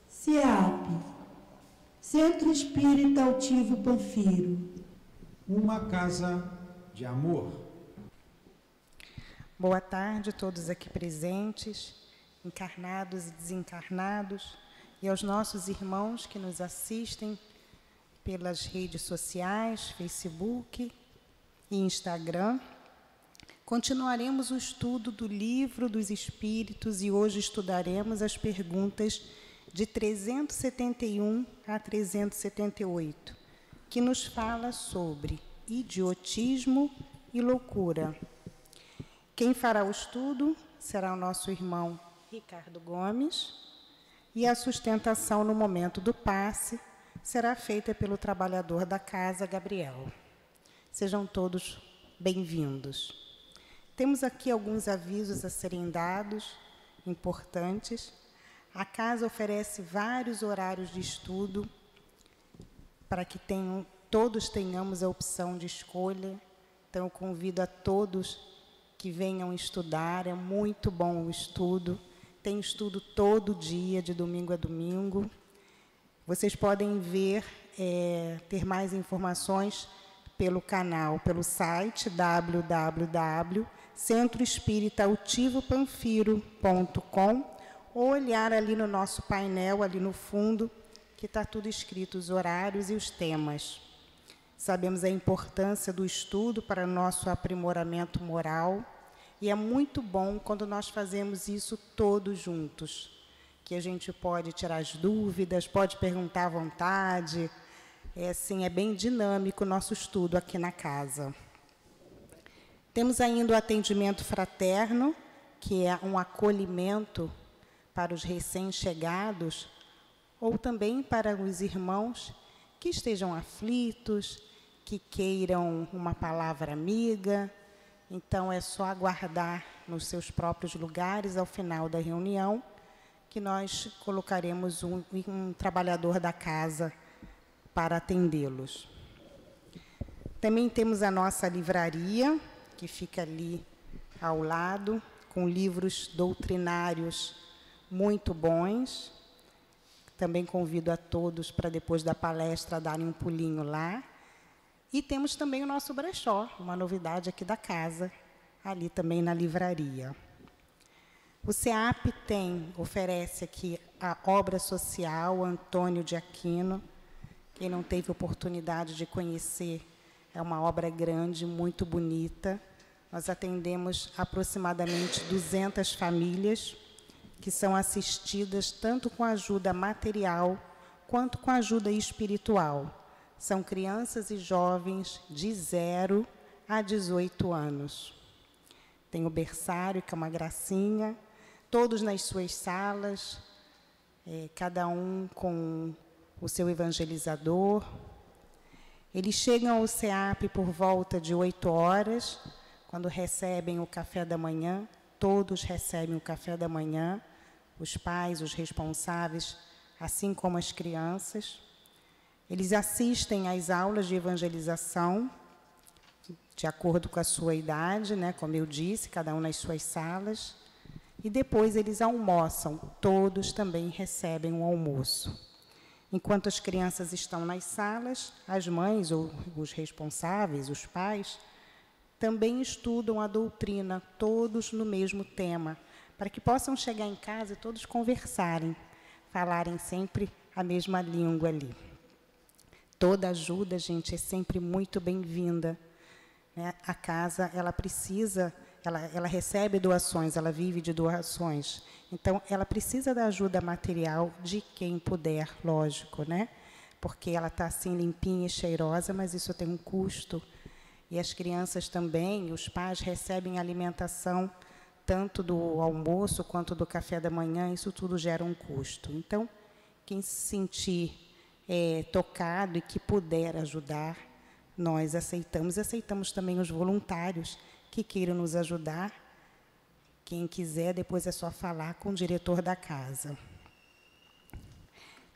CEAP, Centro Espírita Altivo Panfiro. Uma casa de amor. Boa tarde a todos aqui presentes, encarnados e desencarnados, e aos nossos irmãos que nos assistem pelas redes sociais, Facebook e Instagram. Continuaremos o estudo do Livro dos Espíritos e hoje estudaremos as perguntas de 371 a 378, que nos fala sobre idiotismo e loucura. Quem fará o estudo será o nosso irmão Ricardo Gomes, e a sustentação no momento do passe será feita pelo trabalhador da casa, Gabriel. Sejam todos bem-vindos. Temos aqui alguns avisos a serem dados, importantes. A casa oferece vários horários de estudo para que todos tenhamos a opção de escolha. Então, eu convido a todos que venham estudar. É muito bom o estudo. Tem estudo todo dia, de domingo a domingo. Vocês podem ter mais informações pelo canal, pelo site www.centroespiritautivopanfiro.com ou olhar ali no nosso painel, ali no fundo, que está tudo escrito, os horários e os temas. Sabemos a importância do estudo para o nosso aprimoramento moral, e é muito bom quando nós fazemos isso todos juntos, que a gente pode tirar as dúvidas, pode perguntar à vontade. É bem dinâmico o nosso estudo aqui na casa. Temos ainda o atendimento fraterno, que é um acolhimento para os recém-chegados, ou também para os irmãos que estejam aflitos, que queiram uma palavra amiga. Então, é só aguardar nos seus próprios lugares, ao final da reunião, que nós colocaremos um trabalhador da casa para atendê-los. Também temos a nossa livraria, que fica ali ao lado, com livros doutrinários muito bons. Também convido a todos para, depois da palestra, darem um pulinho lá. E temos também o nosso brechó, uma novidade aqui da casa, ali também na livraria. O CEAP oferece aqui a obra social Antônio de Aquino. Quem não teve oportunidade de conhecer, é uma obra grande, muito bonita. Nós atendemos aproximadamente 200 famílias que são assistidas tanto com ajuda material quanto com ajuda espiritual. São crianças e jovens de 0 a 18 anos. Tem o berçário, que é uma gracinha, todos nas suas salas, cada um com o seu evangelizador. Eles chegam ao CEAP por volta de 8 horas, quando recebem o café da manhã. Todos recebem o café da manhã, os pais, os responsáveis, assim como as crianças. Eles assistem às aulas de evangelização, de acordo com a sua idade, né? Como eu disse, cada um nas suas salas. E depois eles almoçam, todos também recebem um almoço. Enquanto as crianças estão nas salas, as mães ou os responsáveis, os pais, também estudam a doutrina, todos no mesmo tema, para que possam chegar em casa e todos conversarem, falarem sempre a mesma língua ali. Toda ajuda, gente, é sempre muito bem-vinda, né? A casa, ela precisa, ela recebe doações, ela vive de doações. Então, ela precisa da ajuda material de quem puder, lógico, né? Porque ela está assim limpinha e cheirosa, mas isso tem um custo. E as crianças também, os pais recebem alimentação, tanto do almoço quanto do café da manhã, isso tudo gera um custo. Então, quem se sentir tocado e que puder ajudar, nós aceitamos. Aceitamos também os voluntários que queiram nos ajudar. Quem quiser, depois é só falar com o diretor da casa.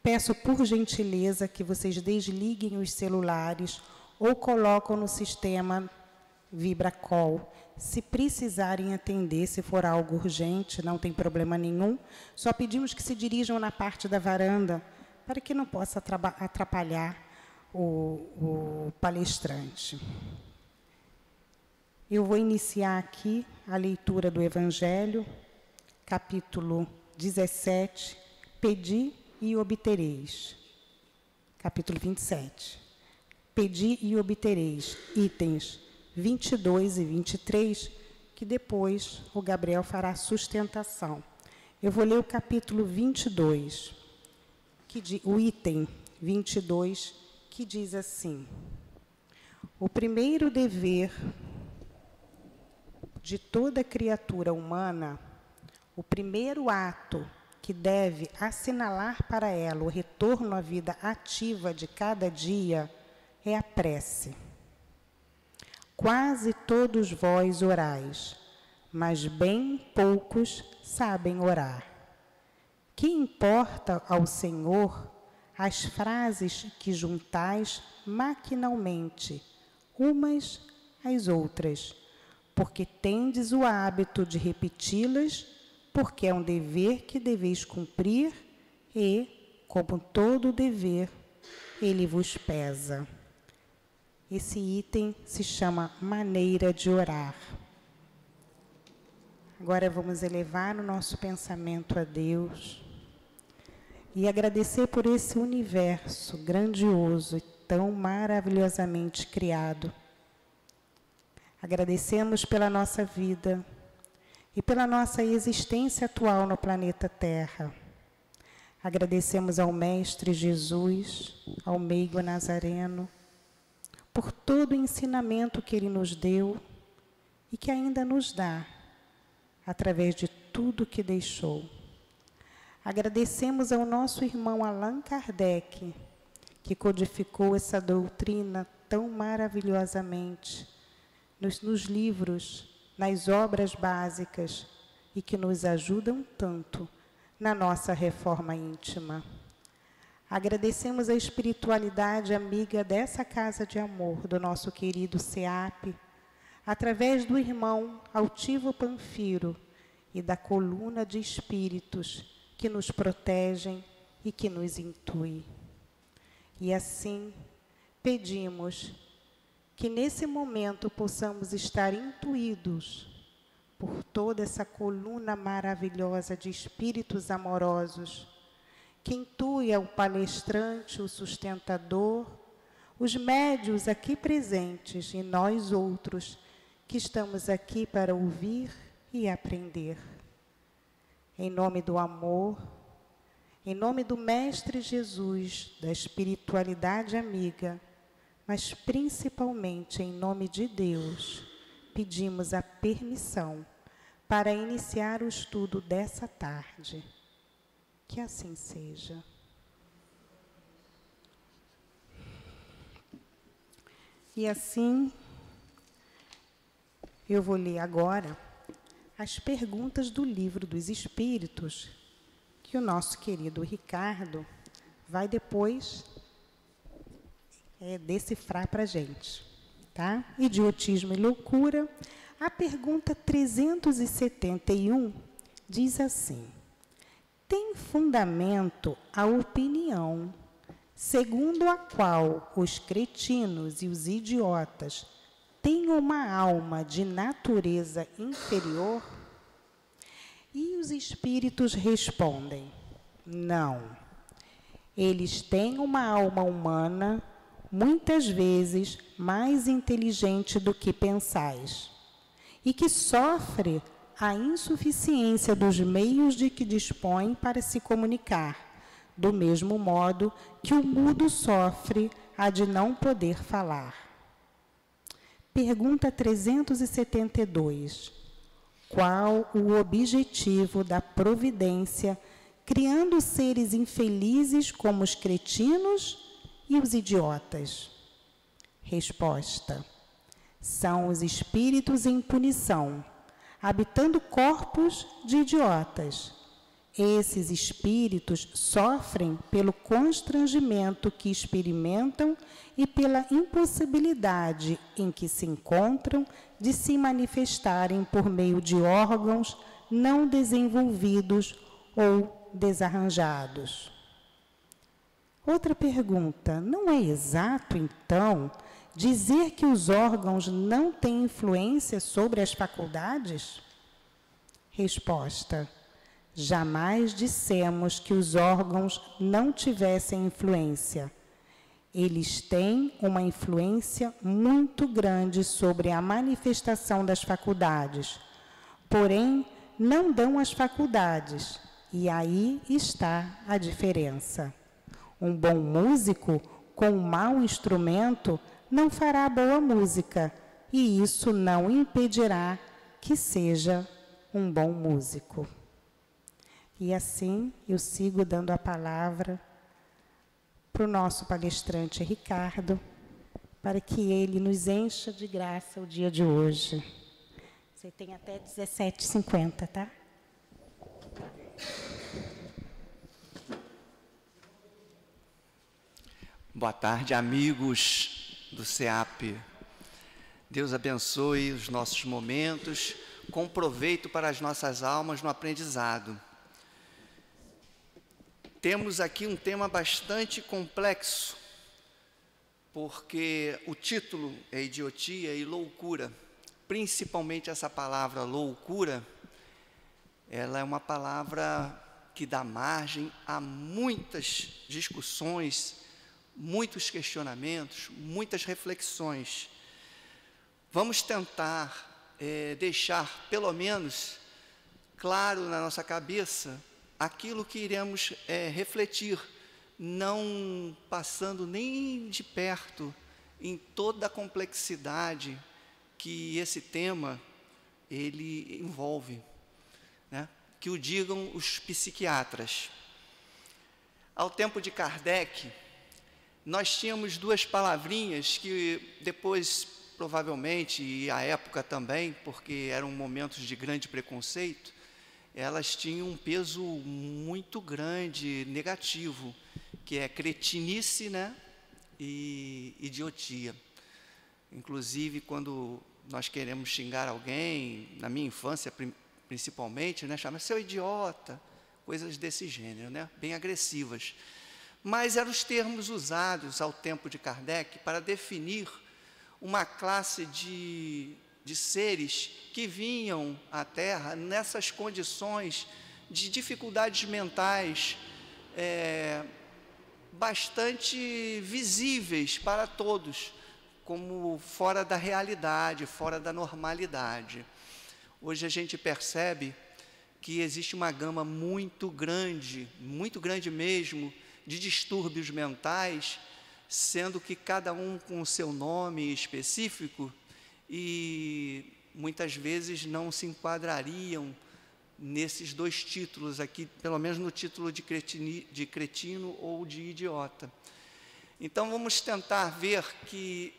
Peço, por gentileza, que vocês desliguem os celulares ou colocam no sistema Vibracol. Se precisarem atender, se for algo urgente, não tem problema nenhum. Só pedimos que se dirijam na parte da varanda, para que não possa atrapalhar o palestrante. Eu vou iniciar aqui a leitura do Evangelho, capítulo 17, Pedi e obtereis. Capítulo 27. Pedi e obtereis, itens 22 e 23, que depois o Gabriel fará sustentação. Eu vou ler o capítulo 22, o item 22, que diz assim: o primeiro dever de toda criatura humana, o primeiro ato que deve assinalar para ela o retorno à vida ativa de cada dia é a prece. Quase todos vós orais, mas bem poucos sabem orar. Que importa ao Senhor as frases que juntais maquinalmente, umas às outras, porque tendes o hábito de repeti-las, porque é um dever que deveis cumprir e, como todo dever, ele vos pesa. Esse item se chama maneira de orar. Agora vamos elevar o nosso pensamento a Deus e agradecer por esse universo grandioso e tão maravilhosamente criado. Agradecemos pela nossa vida e pela nossa existência atual no planeta Terra. Agradecemos ao Mestre Jesus, ao Meigo Nazareno, por todo o ensinamento que Ele nos deu e que ainda nos dá, através de tudo que deixou. Agradecemos ao nosso irmão Allan Kardec, que codificou essa doutrina tão maravilhosamente nos livros, nas obras básicas, e que nos ajudam tanto na nossa reforma íntima. Agradecemos a espiritualidade amiga dessa casa de amor, do nosso querido SEAP, através do irmão Altivo Panfiro e da coluna de espíritos que nos protegem e que nos intuem. E assim, pedimos que nesse momento possamos estar intuídos por toda essa coluna maravilhosa de espíritos amorosos, que intuia o palestrante, o sustentador, os médios aqui presentes e nós outros que estamos aqui para ouvir e aprender. Em nome do amor, em nome do Mestre Jesus, da espiritualidade amiga, mas principalmente em nome de Deus, pedimos a permissão para iniciar o estudo dessa tarde. Que assim seja. E assim, eu vou ler agora as perguntas do Livro dos Espíritos, que o nosso querido Ricardo vai depois decifrar para a gente, tá? Idiotismo e loucura. A pergunta 371 diz assim: tem fundamento a opinião segundo a qual os cretinos e os idiotas têm uma alma de natureza inferior? E os espíritos respondem: não. Eles têm uma alma humana, muitas vezes mais inteligente do que pensais, e que sofre a insuficiência dos meios de que dispõe para se comunicar, do mesmo modo que o mudo sofre a de não poder falar. Pergunta 372. Qual o objetivo da providência, criando seres infelizes como os cretinos e os idiotas? Resposta: são os espíritos em punição, habitando corpos de idiotas, Esses espíritos sofrem pelo constrangimento que experimentam e pela impossibilidade em que se encontram de se manifestarem por meio de órgãos não desenvolvidos ou desarranjados. Outra pergunta: não é exato, então, dizer que os órgãos não têm influência sobre as faculdades? Resposta: jamais dissemos que os órgãos não tivessem influência. Eles têm uma influência muito grande sobre a manifestação das faculdades, porém, não dão as faculdades, e aí está a diferença. Um bom músico, com um mau instrumento, não fará boa música, e isso não impedirá que seja um bom músico. E assim, eu sigo dando a palavra para o nosso palestrante Ricardo, para que ele nos encha de graça o dia de hoje. Você tem até 17h50, tá? Boa tarde, amigos do SEAP. Deus abençoe os nossos momentos, com proveito para as nossas almas no aprendizado. Temos aqui um tema bastante complexo, porque o título é idiotia e loucura. Principalmente essa palavra loucura, ela é uma palavra que dá margem a muitas discussões, muitos questionamentos, muitas reflexões. Vamos tentar deixar, pelo menos, claro na nossa cabeça, aquilo que iremos refletir, não passando nem de perto em toda a complexidade que esse tema ele envolve, né? Que o digam os psiquiatras. Ao tempo de Kardec, nós tínhamos duas palavrinhas que depois, provavelmente, e à época também, porque eram momentos de grande preconceito, elas tinham um peso muito grande, negativo, que é cretinice, né, e idiotia. Inclusive, quando nós queremos xingar alguém, na minha infância principalmente, né, chama seu idiota, coisas desse gênero, né, bem agressivas. Mas eram os termos usados ao tempo de Kardec para definir uma classe de seres que vinham à Terra nessas condições de dificuldades mentais bastante visíveis para todos, como fora da realidade, fora da normalidade. Hoje a gente percebe que existe uma gama muito grande mesmo, de distúrbios mentais, sendo que cada um com o seu nome específico e muitas vezes não se enquadrariam nesses dois títulos aqui, pelo menos no título de cretino ou de idiota. Então vamos tentar ver que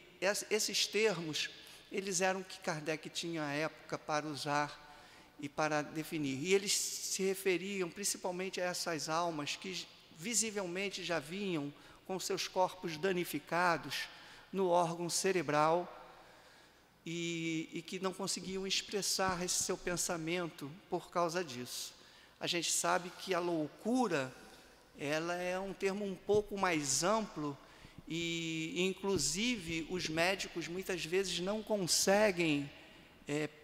esses termos, eles eram que Kardec tinha à época para usar e para definir. E eles se referiam principalmente a essas almas que visivelmente já vinham com seus corpos danificados no órgão cerebral e que não conseguiam expressar esse seu pensamento por causa disso. A gente sabe que a loucura, ela é um termo um pouco mais amplo e, inclusive, os médicos muitas vezes não conseguem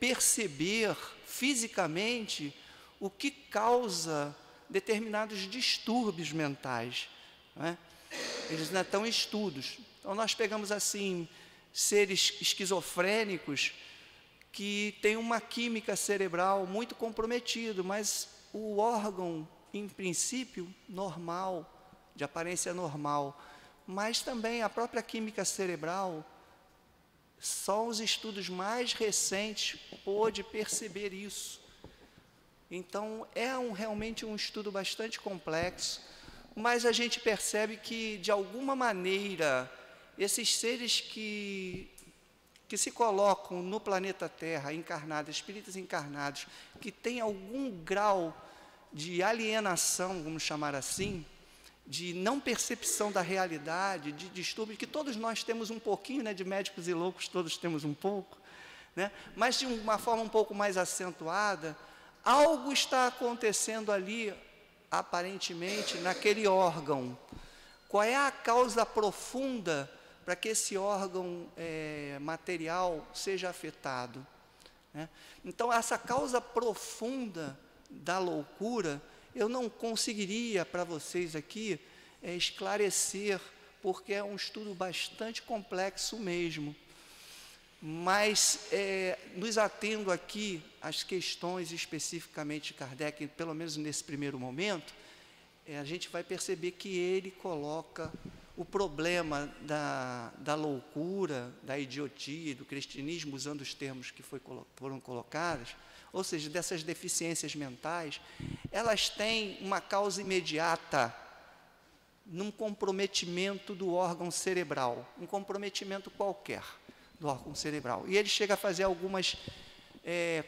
perceber fisicamente o que causa determinados distúrbios mentais, né? Eles ainda estão em estudos. Então, nós pegamos, assim, seres esquizofrênicos que têm uma química cerebral muito comprometida, mas o órgão, em princípio, normal, de aparência normal, mas também a própria química cerebral, só os estudos mais recentes pôde perceber isso. Então, é realmente um estudo bastante complexo, mas a gente percebe que, de alguma maneira, esses seres que se colocam no planeta Terra, encarnados, espíritos encarnados, que têm algum grau de alienação, vamos chamar assim, de não percepção da realidade, de distúrbio, que todos nós temos um pouquinho, né, de médicos e loucos, todos temos um pouco, né, mas de uma forma um pouco mais acentuada, algo está acontecendo ali, aparentemente, naquele órgão. Qual é a causa profunda para que esse órgão material seja afetado, né? Então, essa causa profunda da loucura, eu não conseguiria para vocês aqui esclarecer, porque é um estudo bastante complexo mesmo. Mas, nos atendo aqui às questões especificamente de Kardec, pelo menos nesse primeiro momento, a gente vai perceber que ele coloca o problema da loucura, da idiotia, do cristianismo, usando os termos que foram colocados, ou seja, dessas deficiências mentais, elas têm uma causa imediata num comprometimento do órgão cerebral, um comprometimento qualquer do órgão cerebral. E ele chega a fazer algumas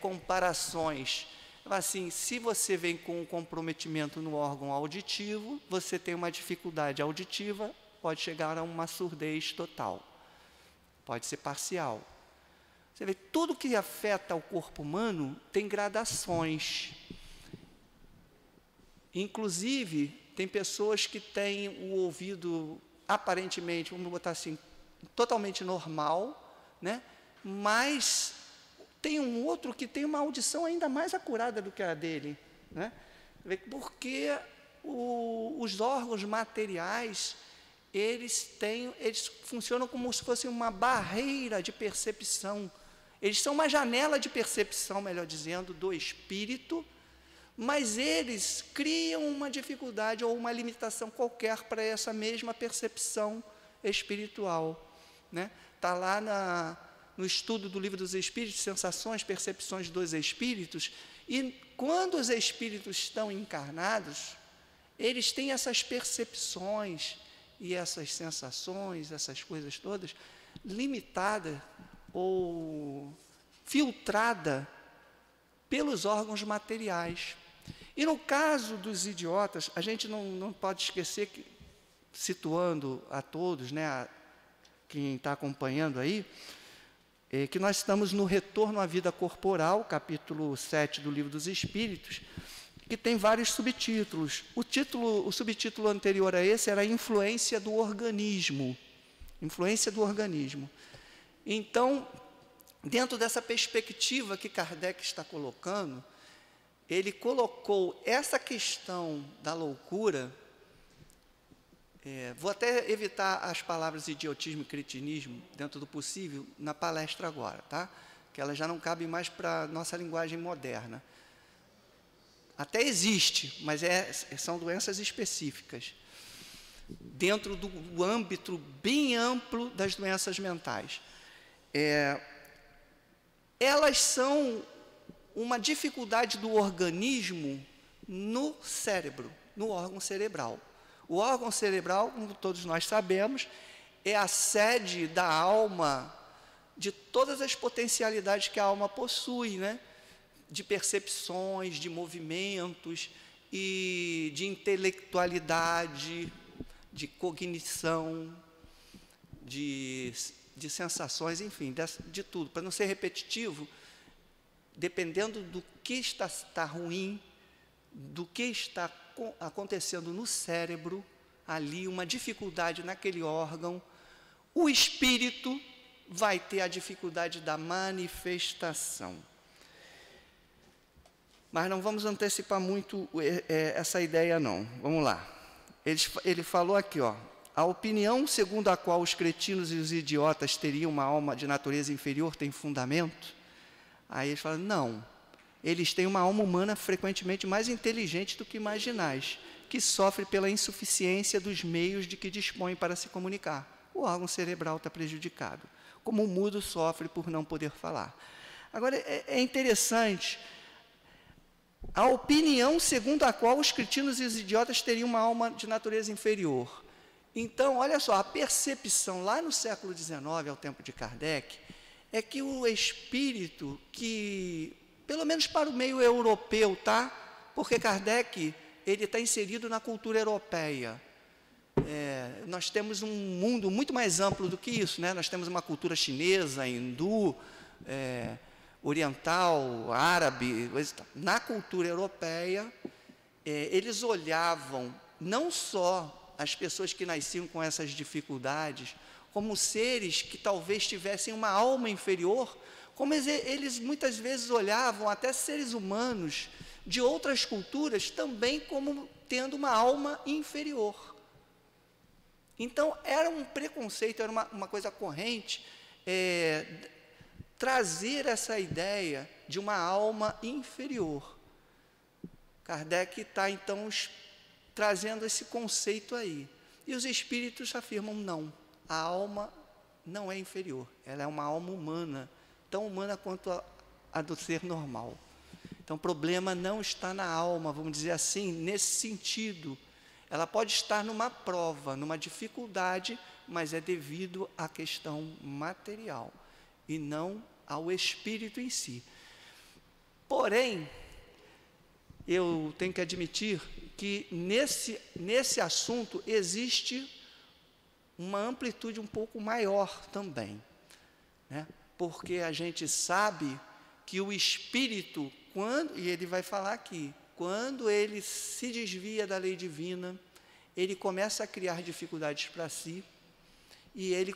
comparações. Assim, se você vem com um comprometimento no órgão auditivo, você tem uma dificuldade auditiva, pode chegar a uma surdez total, pode ser parcial. Você vê, tudo que afeta o corpo humano tem gradações. Inclusive, tem pessoas que têm o ouvido, aparentemente, vamos botar assim, totalmente normal, né? Mas tem um outro que tem uma audição ainda mais acurada do que a dele, né? Porque os órgãos materiais, eles funcionam como se fosse uma barreira de percepção. Eles são uma janela de percepção, melhor dizendo, do espírito, mas eles criam uma dificuldade ou uma limitação qualquer para essa mesma percepção espiritual, né? Está lá no estudo do Livro dos Espíritos, Sensações, Percepções dos Espíritos, e quando os espíritos estão encarnados, eles têm essas percepções e essas sensações, essas coisas todas, limitadas ou filtrada pelos órgãos materiais. E no caso dos idiotas, a gente não pode esquecer que, situando a todos, né, quem está acompanhando aí, que nós estamos no Retorno à Vida Corporal, capítulo 7 do Livro dos Espíritos, que tem vários subtítulos. O subtítulo anterior a esse era a influência do organismo. Influência do organismo. Então, dentro dessa perspectiva que Kardec está colocando, ele colocou essa questão da loucura, vou até evitar as palavras idiotismo e cretinismo, dentro do possível, na palestra agora, tá? Que ela já não cabe mais para a nossa linguagem moderna. Até existe, mas são doenças específicas, dentro do âmbito bem amplo das doenças mentais. Elas são uma dificuldade do organismo no cérebro, no órgão cerebral. O órgão cerebral, como todos nós sabemos, é a sede da alma, de todas as potencialidades que a alma possui, né? De percepções, de movimentos, e de intelectualidade, de cognição, de sensações, enfim, de tudo. Para não ser repetitivo, dependendo do que está ruim, do que está acontecendo no cérebro, ali uma dificuldade naquele órgão, o espírito vai ter a dificuldade da manifestação. Mas não vamos antecipar muito essa ideia, não. Vamos lá. Ele falou aqui, ó, a opinião segundo a qual os cretinos e os idiotas teriam uma alma de natureza inferior tem fundamento? Aí eles falam, não. Eles têm uma alma humana frequentemente mais inteligente do que imaginais, que sofre pela insuficiência dos meios de que dispõem para se comunicar. O órgão cerebral está prejudicado, como o mudo sofre por não poder falar. Agora, é interessante a opinião segundo a qual os cretinos e os idiotas teriam uma alma de natureza inferior. Então, olha só, a percepção lá no século XIX, ao tempo de Kardec, é que o espírito que, pelo menos para o meio europeu, tá? Porque Kardec, ele está inserido na cultura europeia. Nós temos um mundo muito mais amplo do que isso, né? Nós temos uma cultura chinesa, hindu, oriental, árabe. Na cultura europeia, eles olhavam não só as pessoas que nasciam com essas dificuldades, como seres que talvez tivessem uma alma inferior, como eles muitas vezes olhavam até seres humanos de outras culturas também como tendo uma alma inferior. Então, era um preconceito, era uma coisa corrente, trazer essa ideia de uma alma inferior. Kardec está, então, trazendo esse conceito aí. E os espíritos afirmam, não, a alma não é inferior, ela é uma alma humana, tão humana quanto a do ser normal. Então, o problema não está na alma, vamos dizer assim, nesse sentido. Ela pode estar numa prova, numa dificuldade, mas é devido à questão material e não ao espírito em si. Porém, eu tenho que admitir que nesse assunto existe uma amplitude um pouco maior também, né? Porque a gente sabe que o espírito, e ele vai falar aqui, quando ele se desvia da lei divina, ele começa a criar dificuldades para si, e ele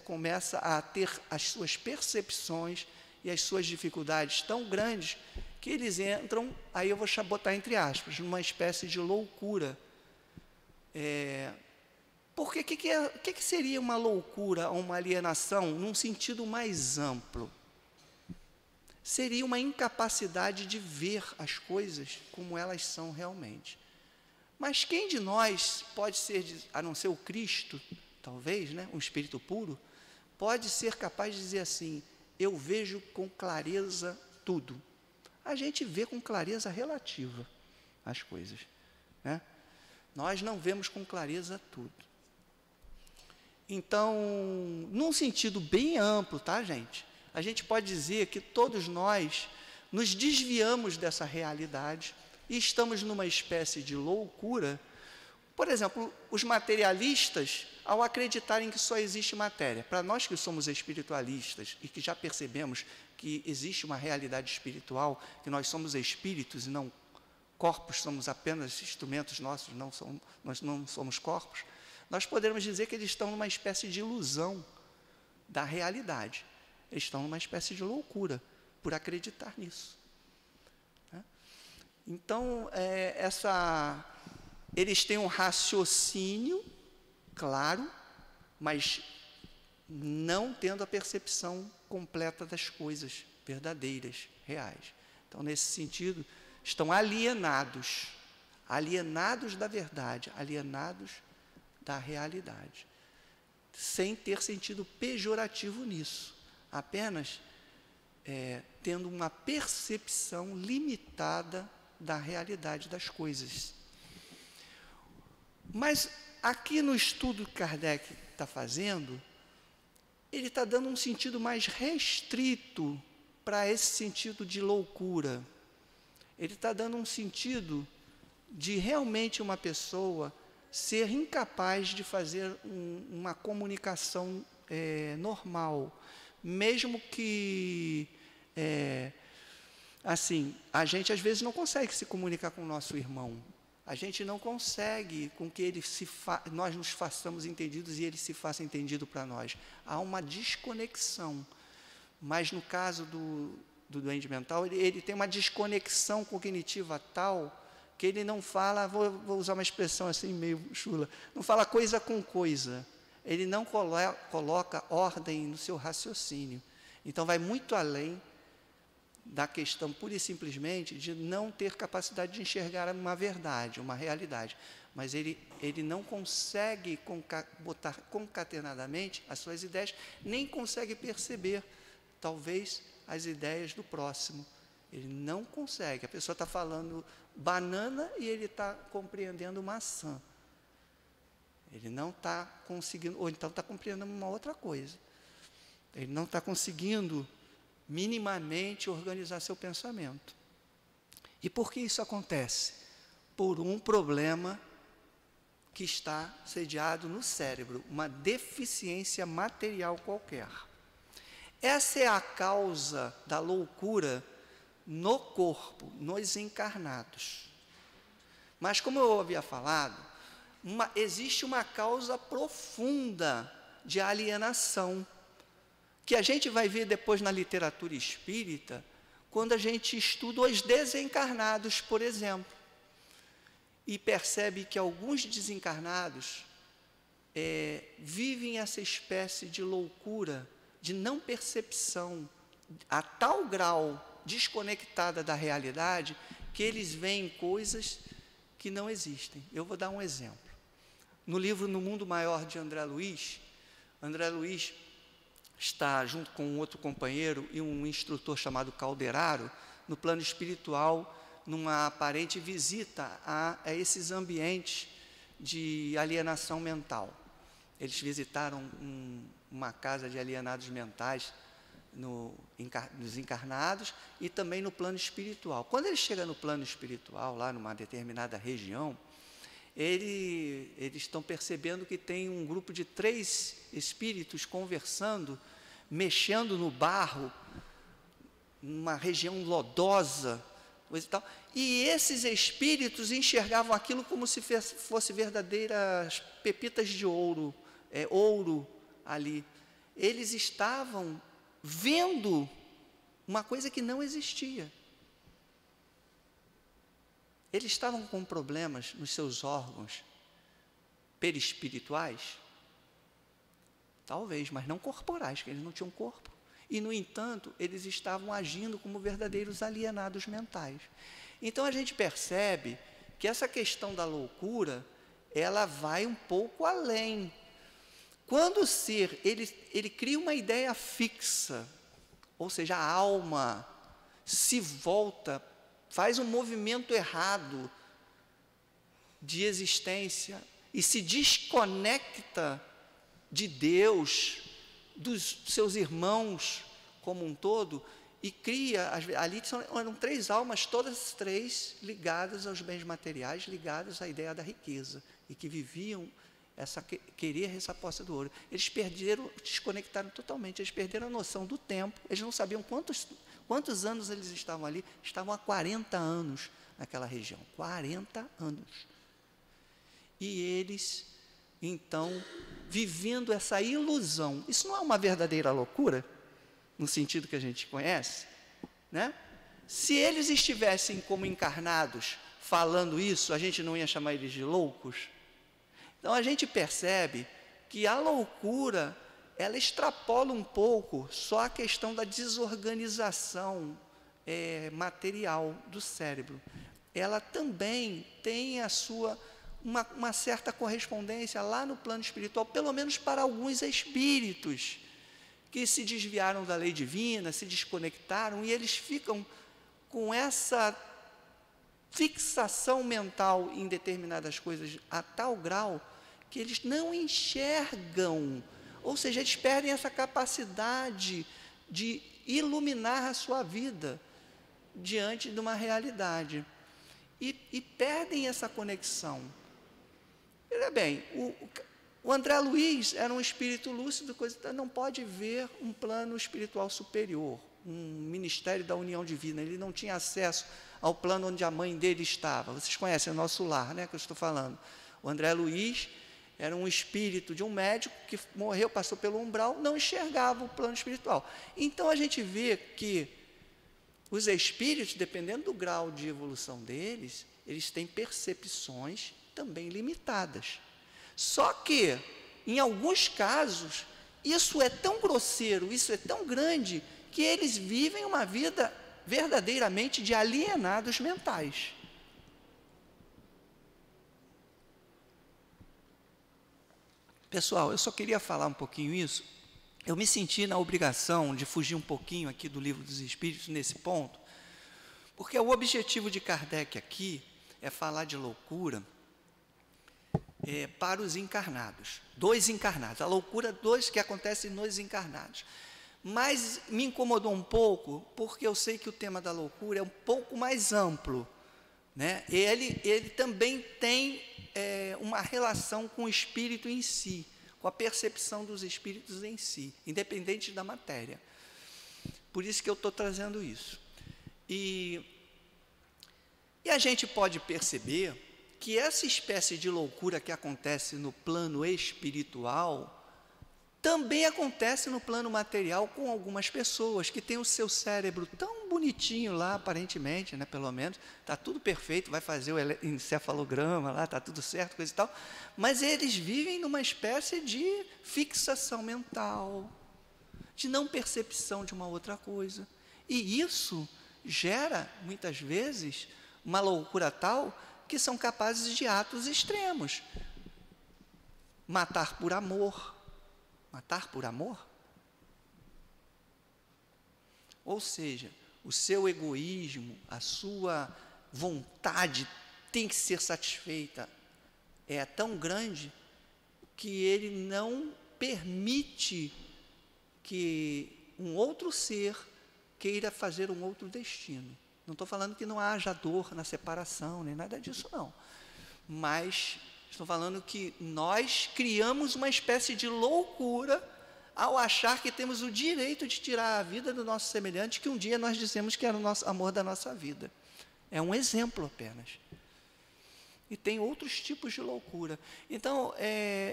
começa a ter as suas percepções e as suas dificuldades tão grandes, que eles entram, aí eu vou botar entre aspas, numa espécie de loucura. Porque o que seria uma loucura ou uma alienação num sentido mais amplo? Seria uma incapacidade de ver as coisas como elas são realmente. Mas quem de nós pode ser, a não ser o Cristo, talvez, né, um espírito puro, pode ser capaz de dizer assim, eu vejo com clareza tudo. A gente vê com clareza relativa as coisas, né? Nós não vemos com clareza tudo. Então, num sentido bem amplo, tá, gente? A gente pode dizer que todos nós nos desviamos dessa realidade e estamos numa espécie de loucura. Por exemplo, os materialistas, ao acreditarem que só existe matéria, para nós que somos espiritualistas e que já percebemos que existe uma realidade espiritual, que nós somos espíritos e não corpos, somos apenas instrumentos nossos, nós não somos corpos, nós poderemos dizer que eles estão numa espécie de ilusão da realidade. Eles estão numa espécie de loucura por acreditar nisso, né? Então, eles têm um raciocínio claro, mas não tendo a percepção completa das coisas verdadeiras, reais. Então, nesse sentido, estão alienados da verdade, alienados da realidade, sem ter sentido pejorativo nisso, apenas tendo uma percepção limitada da realidade das coisas. Mas aqui no estudo que Kardec está fazendo, ele está dando um sentido mais restrito para esse sentido de loucura. Ele está dando um sentido de realmente uma pessoa ser incapaz de fazer uma comunicação normal, mesmo que, assim, a gente às vezes não consegue se comunicar com o nosso irmão, a gente não consegue com que nós nos façamos entendidos e ele se faça entendido para nós. Há uma desconexão, mas no caso do doente mental, ele tem uma desconexão cognitiva tal que ele não fala, vou usar uma expressão assim meio chula, não fala coisa com coisa, ele não coloca ordem no seu raciocínio. Então, vai muito além da questão, pura e simplesmente, de não ter capacidade de enxergar uma verdade, uma realidade, mas ele não consegue botar concatenadamente as suas ideias, nem consegue perceber, talvez, as ideias do próximo. Ele não consegue. A pessoa está falando banana e ele está compreendendo maçã. Ele não está conseguindo, ou então está compreendendo uma outra coisa. Ele não está conseguindo minimamente organizar seu pensamento. E por que isso acontece? Por um problema que está sediado no cérebro, uma deficiência material qualquer. Essa é a causa da loucura no corpo, nos encarnados. Mas, como eu havia falado, existe uma causa profunda de alienação, que a gente vai ver depois na literatura espírita, quando a gente estuda os desencarnados, por exemplo, e percebe que alguns desencarnados vivem essa espécie de loucura, de não percepção, a tal grau desconectada da realidade, que eles veem coisas que não existem. Eu vou dar um exemplo. No livro No Mundo Maior, de André Luiz está junto com um outro companheiro e um instrutor chamado Calderaro, no plano espiritual, numa aparente visita a esses ambientes de alienação mental. Eles visitaram uma casa de alienados mentais nos encarnados e também no plano espiritual. Quando ele chega no plano espiritual, lá numa determinada região, eles estão percebendo que tem um grupo de 3 espíritos conversando, mexendo no barro, numa região lodosa, coisa e tal. E esses espíritos enxergavam aquilo como se fosse verdadeiras pepitas de ouro, ouro ali. Eles estavam vendo uma coisa que não existia. Eles estavam com problemas nos seus órgãos perispirituais? Talvez, mas não corporais, porque eles não tinham corpo. E, no entanto, eles estavam agindo como verdadeiros alienados mentais. Então, a gente percebe que essa questão da loucura, ela vai um pouco além. Quando o ser, ele cria uma ideia fixa, ou seja, a alma se volta, faz um movimento errado de existência e se desconecta de Deus, dos seus irmãos como um todo, e cria, ali eram 3 almas, todas 3 ligadas aos bens materiais, ligadas à ideia da riqueza, e que viviam querer essa posse do ouro. Eles desconectaram totalmente, eles perderam a noção do tempo, eles não sabiam quantos anos eles estavam ali, estavam há 40 anos naquela região, 40 anos. E eles, então, vivendo essa ilusão, isso não é uma verdadeira loucura, no sentido que a gente conhece, né? Se eles estivessem como encarnados falando isso, a gente não ia chamar eles de loucos? Então, a gente percebe que a loucura, ela extrapola um pouco só a questão da desorganização material do cérebro. Ela também tem a sua, uma certa correspondência lá no plano espiritual, pelo menos para alguns espíritos que se desviaram da lei divina, se desconectaram, e eles ficam com essa fixação mental em determinadas coisas a tal grau que eles não enxergam, ou seja, eles perdem essa capacidade de iluminar a sua vida diante de uma realidade e perdem essa conexão. Veja bem, o André Luiz era um espírito lúcido, não pode ver um plano espiritual superior, um ministério da união divina. Ele não tinha acesso ao plano onde a mãe dele estava. Vocês conhecem o Nosso Lar, né, que eu estou falando. O André Luiz era um espírito de um médico que morreu, passou pelo umbral, não enxergava o plano espiritual. Então, a gente vê que os espíritos, dependendo do grau de evolução deles, eles têm percepções também limitadas. Só que, em alguns casos, isso é tão grosseiro, isso é tão grande, que eles vivem uma vida verdadeiramente de alienados mentais. Pessoal, eu só queria falar um pouquinho isso. Eu me senti na obrigação de fugir um pouquinho aqui do Livro dos Espíritos nesse ponto, porque o objetivo de Kardec aqui é falar de loucura para os encarnados, dos encarnados, a loucura que acontece nos encarnados. Mas me incomodou um pouco, porque eu sei que o tema da loucura é um pouco mais amplo, né? Ele também tem uma relação com o espírito em si, com a percepção dos espíritos em si, independente da matéria. Por isso que eu estou trazendo isso. E a gente pode perceber que essa espécie de loucura que acontece no plano espiritual também acontece no plano material com algumas pessoas que têm o seu cérebro tão bonitinho lá, aparentemente, né, pelo menos, está tudo perfeito, vai fazer o encefalograma lá, está tudo certo, coisa e tal, mas eles vivem numa espécie de fixação mental, de não percepção de uma outra coisa. E isso gera, muitas vezes, uma loucura tal que são capazes de atos extremos. Matar por amor. Matar por amor? Ou seja, o seu egoísmo, a sua vontade tem que ser satisfeita, é tão grande que ele não permite que um outro ser queira fazer um outro destino. Não estou falando que não haja dor na separação, nem nada disso, não. Mas estou falando que nós criamos uma espécie de loucura ao achar que temos o direito de tirar a vida do nosso semelhante, que um dia nós dissemos que era o nosso amor da nossa vida. É um exemplo apenas. E tem outros tipos de loucura. Então,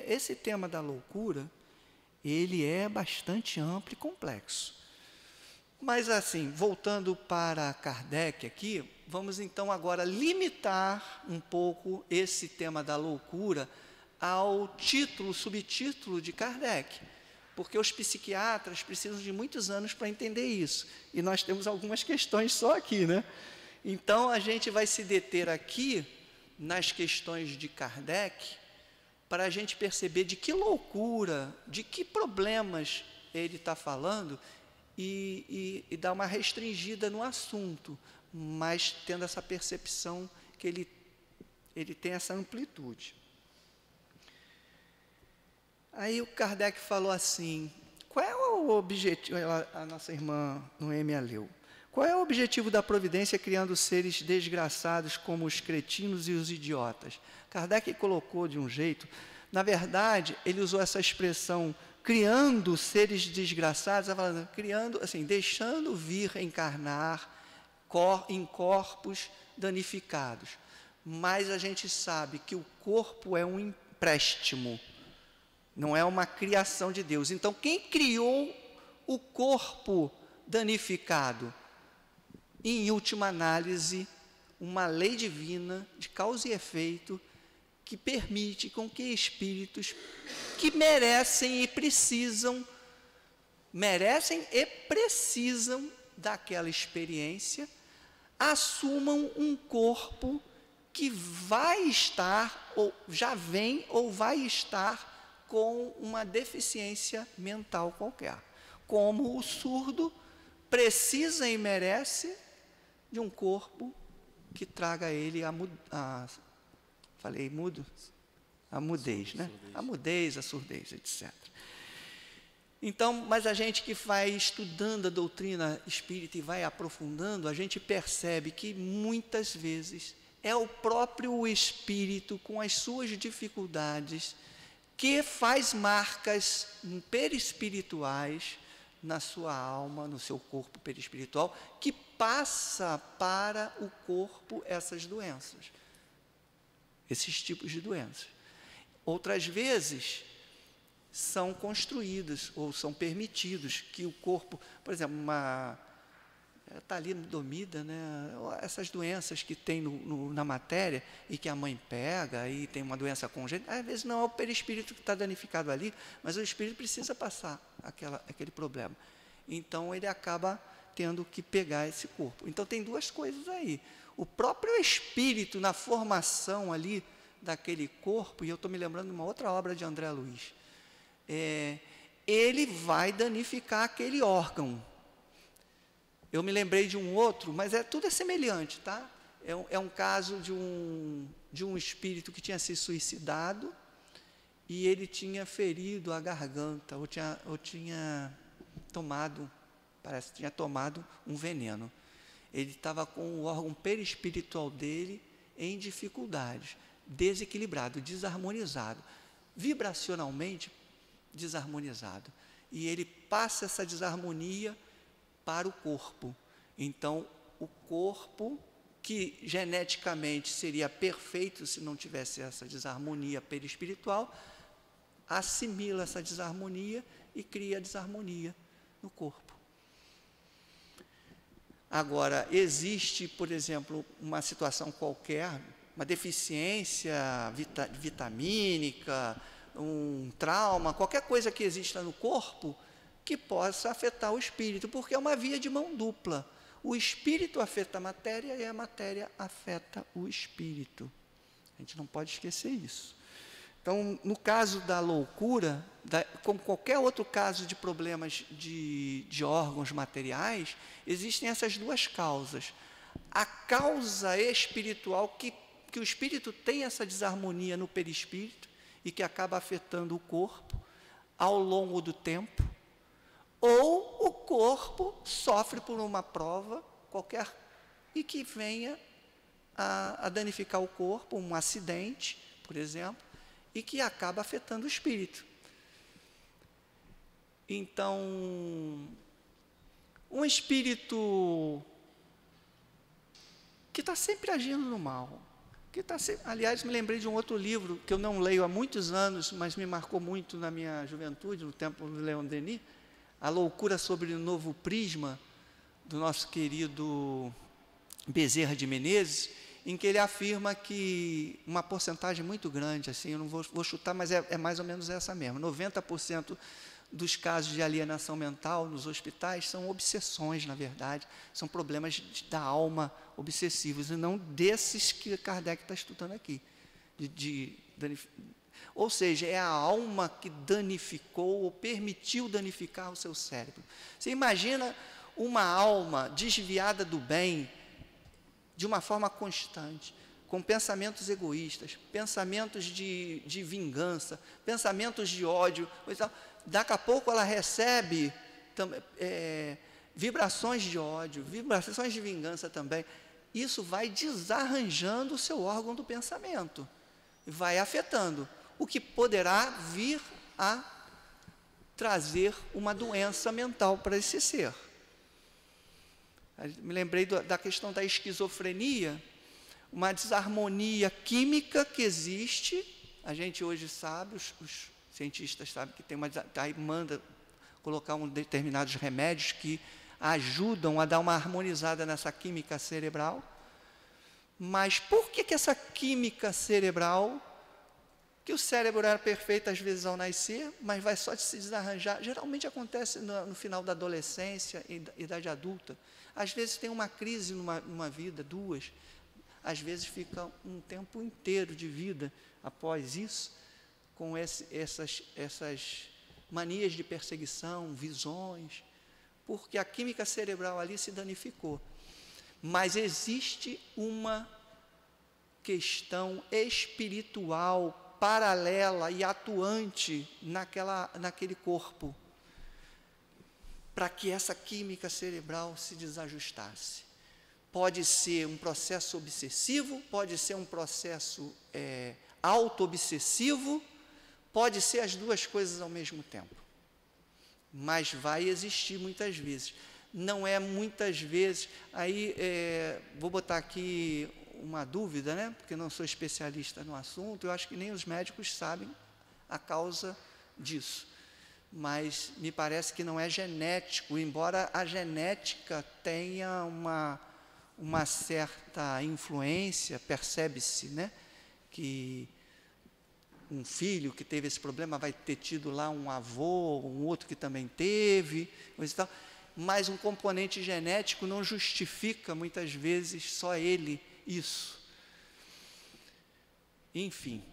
esse tema da loucura, ele é bastante amplo e complexo. Mas assim, voltando para Kardec aqui, vamos então agora limitar um pouco esse tema da loucura ao título, subtítulo de Kardec, porque os psiquiatras precisam de muitos anos para entender isso, e nós temos algumas questões só aqui, né? Então, a gente vai se deter aqui nas questões de Kardec, para a gente perceber de que loucura, de que problemas ele está falando, e dar uma restringida no assunto, mas tendo essa percepção que ele tem essa amplitude. Aí o Kardec falou assim, qual é o objetivo, a nossa irmã Noêmia leu, qual é o objetivo da providência criando seres desgraçados como os cretinos e os idiotas? Kardec colocou de um jeito, na verdade, ele usou essa expressão criando seres desgraçados, criando, assim, deixando vir encarnar em corpos danificados. Mas a gente sabe que o corpo é um empréstimo, não é uma criação de Deus. Então, quem criou o corpo danificado? Em última análise, uma lei divina de causa e efeito que permite com que espíritos que merecem e precisam daquela experiência, assumam um corpo que vai estar, ou já vem, ou vai estar com uma deficiência mental qualquer. Como o surdo precisa e merece de um corpo que traga a ele falei mudo? A mudez, né? A mudez, a surdez, etc. Então, mas a gente que vai estudando a doutrina espírita e vai aprofundando, a gente percebe que muitas vezes é o próprio espírito com as suas dificuldades que faz marcas perispirituais na sua alma, no seu corpo perispiritual, que passa para o corpo essas doenças, esses tipos de doenças. Outras vezes, são construídos ou são permitidos que o corpo, por exemplo, uma talidomida, né? Essas doenças que tem na matéria e que a mãe pega e tem uma doença congênita, às vezes não é o perispírito que está danificado ali, mas o espírito precisa passar aquele problema. Então, ele acaba tendo que pegar esse corpo. Então, tem duas coisas aí. O próprio espírito, na formação ali daquele corpo, e eu estou me lembrando de uma outra obra de André Luiz, ele vai danificar aquele órgão. Eu me lembrei de um outro, mas tudo é semelhante, tá? É um caso de um espírito que tinha se suicidado e ele tinha ferido a garganta, ou tinha tomado, parece que tinha tomado um veneno. Ele estava com o órgão perispiritual dele em dificuldades, desequilibrado, desarmonizado, vibracionalmente desarmonizado. E ele passa essa desarmonia para o corpo. Então, o corpo, que geneticamente seria perfeito se não tivesse essa desarmonia perispiritual, assimila essa desarmonia e cria desarmonia no corpo. Agora, existe, por exemplo, uma situação qualquer, uma deficiência vitamínica, um trauma, qualquer coisa que exista no corpo que possa afetar o espírito, porque é uma via de mão dupla. O espírito afeta a matéria e a matéria afeta o espírito. A gente não pode esquecer isso. Então, no caso da loucura, como qualquer outro caso de problemas de órgãos materiais, existem essas duas causas. A causa espiritual, que o espírito tem essa desarmonia no perispírito e que acaba afetando o corpo ao longo do tempo, ou o corpo sofre por uma prova qualquer e que venha a danificar o corpo, um acidente, por exemplo, e que acaba afetando o espírito. Então, um espírito que está sempre agindo no mal, que está sempre, aliás, me lembrei de um outro livro que eu não leio há muitos anos, mas me marcou muito na minha juventude, no tempo do Leon Denis, A Loucura sobre o Novo Prisma, do nosso querido Bezerra de Menezes, em que ele afirma que uma porcentagem muito grande, assim, eu não vou chutar, mas é mais ou menos essa mesmo, 90% dos casos de alienação mental nos hospitais são obsessões, na verdade, são problemas da alma obsessivos, e não desses que Kardec está estudando aqui. Ou seja, é a alma que danificou ou permitiu danificar o seu cérebro. Você imagina uma alma desviada do bem, de uma forma constante, com pensamentos egoístas, pensamentos de vingança, pensamentos de ódio, daqui a pouco ela recebe vibrações de ódio, vibrações de vingança também. Isso vai desarranjando o seu órgão do pensamento, vai afetando, o que poderá vir a trazer uma doença mental para esse ser. Me lembrei da questão da esquizofrenia, uma desarmonia química que existe, a gente hoje sabe, os cientistas sabem que tem aí manda colocar determinados remédios que ajudam a dar uma harmonizada nessa química cerebral. Mas por que essa química cerebral, que o cérebro era perfeito às vezes ao nascer, mas vai só se desarranjar, geralmente acontece no final da adolescência e idade adulta. Às vezes tem uma crise numa vida, duas, às vezes fica um tempo inteiro de vida após isso, com essas manias de perseguição, visões, porque a química cerebral ali se danificou. Mas existe uma questão espiritual paralela e atuante naquele corpo, para que essa química cerebral se desajustasse. Pode ser um processo obsessivo, pode ser um processo auto-obsessivo, pode ser as duas coisas ao mesmo tempo. Mas vai existir muitas vezes. Não é muitas vezes, aí vou botar aqui uma dúvida, né? Porque não sou especialista no assunto, eu acho que nem os médicos sabem a causa disso. Mas me parece que não é genético, embora a genética tenha uma certa influência, percebe-se, né? Que um filho que teve esse problema vai ter tido lá um avô, um outro que também teve, coisa e tal. Mas um componente genético não justifica, muitas vezes, só ele isso. Enfim,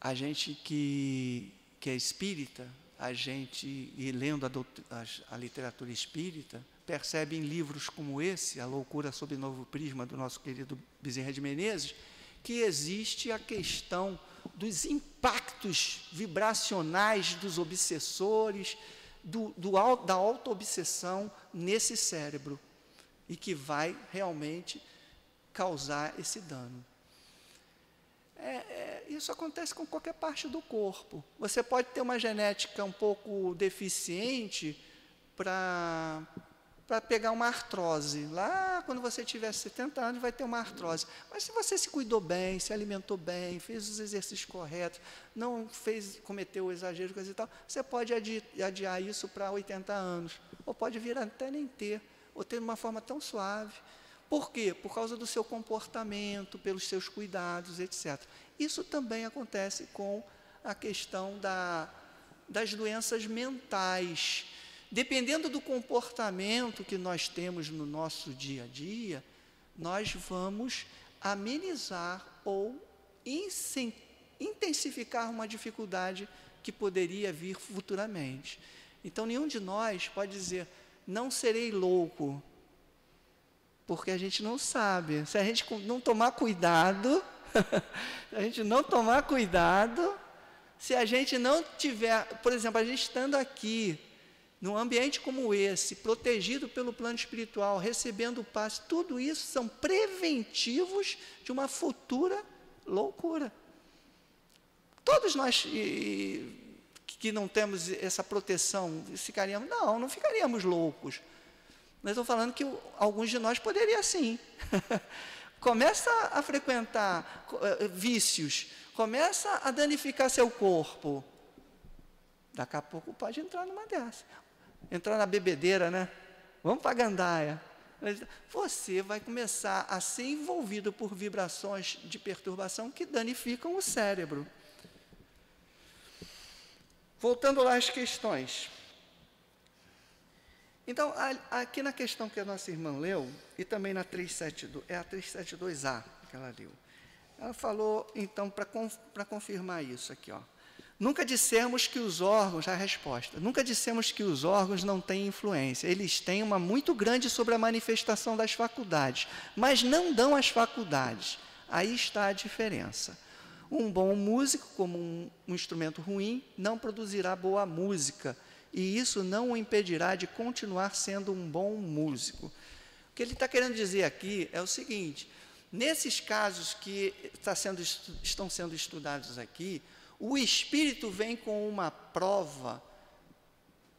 a gente que é espírita, e lendo a literatura espírita, percebe em livros como esse, A Loucura sob o Novo Prisma, do nosso querido Bezerra de Menezes, que existe a questão dos impactos vibracionais dos obsessores, da auto-obsessão nesse cérebro e que vai realmente causar esse dano. Isso acontece com qualquer parte do corpo. Você pode ter uma genética um pouco deficiente para pegar uma artrose. Lá, quando você tiver 70 anos, vai ter uma artrose. Mas se você se cuidou bem, se alimentou bem, fez os exercícios corretos, não cometeu exagero, coisa e tal, você pode adiar isso para 80 anos. Ou pode vir até nem ter, ou ter de uma forma tão suave. Por quê? Por causa do seu comportamento, pelos seus cuidados, etc. Isso também acontece com a questão das doenças mentais. Dependendo do comportamento que nós temos no nosso dia a dia, nós vamos amenizar ou intensificar uma dificuldade que poderia vir futuramente. Então, nenhum de nós pode dizer, não serei louco, porque a gente não sabe. Se a gente não tomar cuidado, se a gente não tomar cuidado, se a gente não tiver, por exemplo, a gente estando aqui, num ambiente como esse, protegido pelo plano espiritual, recebendo o passe, tudo isso são preventivos de uma futura loucura. Todos nós que não temos essa proteção, ficaríamos, não ficaríamos loucos. Mas estou falando que alguns de nós poderiam sim. Começa a frequentar vícios, começa a danificar seu corpo. Daqui a pouco pode entrar numa dessas. Entrar na bebedeira, né? Vamos para a gandaia. Você vai começar a ser envolvido por vibrações de perturbação que danificam o cérebro. Voltando lá às questões. Então, aqui na questão que a nossa irmã leu, e também na 372, é a 372A que ela leu. Ela falou, então, para confirmar isso aqui, ó. Nunca dissemos que os órgãos, a resposta, nunca dissemos que os órgãos não têm influência. Eles têm uma muito grande sobre a manifestação das faculdades, mas não dão as faculdades. Aí está a diferença. Um bom músico, como um instrumento ruim, não produzirá boa música, e isso não o impedirá de continuar sendo um bom músico. O que ele está querendo dizer aqui é o seguinte, nesses casos que estão sendo estudados aqui, o espírito vem com uma prova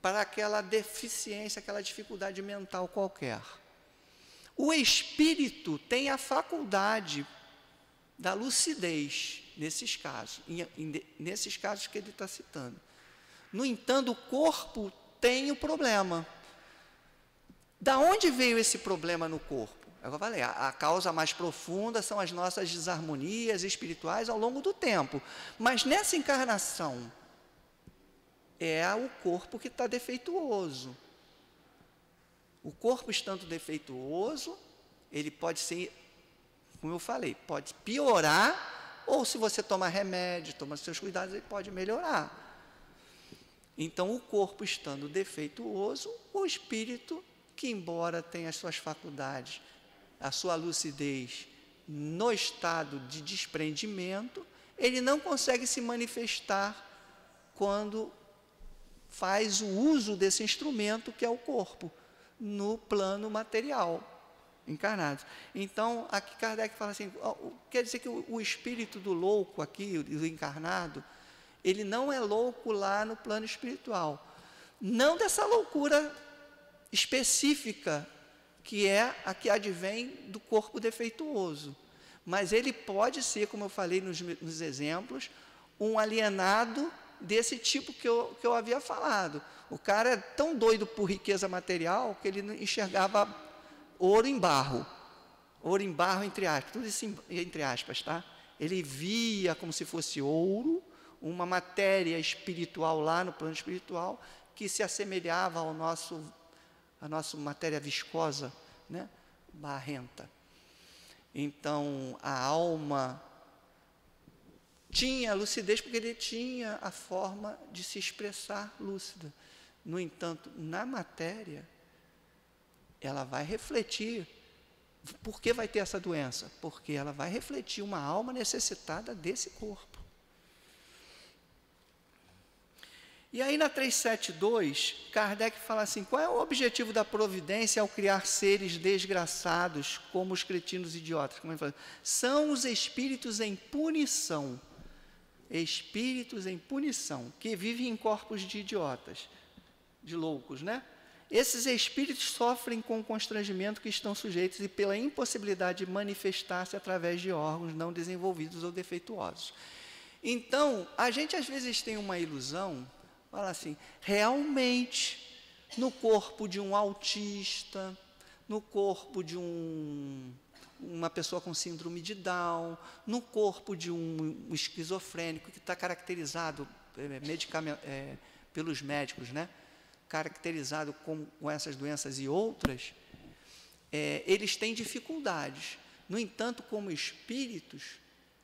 para aquela deficiência, aquela dificuldade mental qualquer. O espírito tem a faculdade da lucidez, nesses casos, nesses casos que ele está citando. No entanto, o corpo tem o problema. Da onde veio esse problema no corpo? É o que eu falei, a causa mais profunda são as nossas desarmonias espirituais ao longo do tempo. Mas nessa encarnação, é o corpo que está defeituoso. O corpo estando defeituoso, ele pode ser, como eu falei, pode piorar, ou se você tomar remédio, tomar seus cuidados, ele pode melhorar. Então, o corpo estando defeituoso, o espírito, que embora tenha as suas faculdades, a sua lucidez no estado de desprendimento, ele não consegue se manifestar quando faz o uso desse instrumento que é o corpo, no plano material, encarnado. Então, aqui Kardec fala assim, quer dizer que o espírito do louco aqui, do encarnado, ele não é louco lá no plano espiritual. Não dessa loucura específica, que é a que advém do corpo defeituoso. Mas ele pode ser, como eu falei nos exemplos, um alienado desse tipo que eu havia falado. O cara é tão doido por riqueza material que ele enxergava ouro em barro. Ouro em barro, entre aspas, tudo isso entre aspas, tá? Ele via como se fosse ouro, uma matéria espiritual lá no plano espiritual, que se assemelhava à nossa matéria viscosa, né? Barrenta. Então, a alma tinha lucidez porque ele tinha a forma de se expressar lúcida. No entanto, na matéria, ela vai refletir. Por que vai ter essa doença? Porque ela vai refletir uma alma necessitada desse corpo. E aí na 372, Kardec fala assim, qual é o objetivo da providência ao criar seres desgraçados como os cretinos idiotas? Como ele fala? São os espíritos em punição, que vivem em corpos de idiotas, de loucos, né? Esses espíritos sofrem com o constrangimento que estão sujeitos e pela impossibilidade de manifestar-se através de órgãos não desenvolvidos ou defeituosos. Então, a gente às vezes tem uma ilusão, fala assim, realmente, no corpo de um autista, no corpo de uma pessoa com síndrome de Down, no corpo de um esquizofrênico que está caracterizado pelos médicos, né? Caracterizado com essas doenças e outras, eles têm dificuldades. No entanto, como espíritos,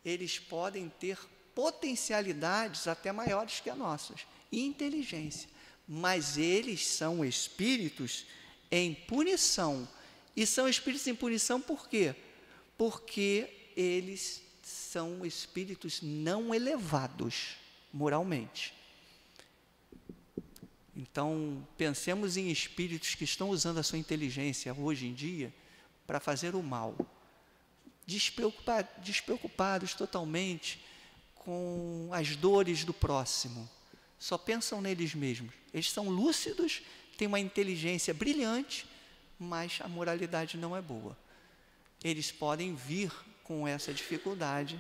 eles podem ter potencialidades até maiores que as nossas, e inteligência. Mas eles são espíritos em punição. E são espíritos em punição por quê? Porque eles são espíritos não elevados moralmente. Então, pensemos em espíritos que estão usando a sua inteligência hoje em dia para fazer o mal, despreocupados totalmente com as dores do próximo, só pensam neles mesmos. Eles são lúcidos, têm uma inteligência brilhante, mas a moralidade não é boa. Eles podem vir com essa dificuldade.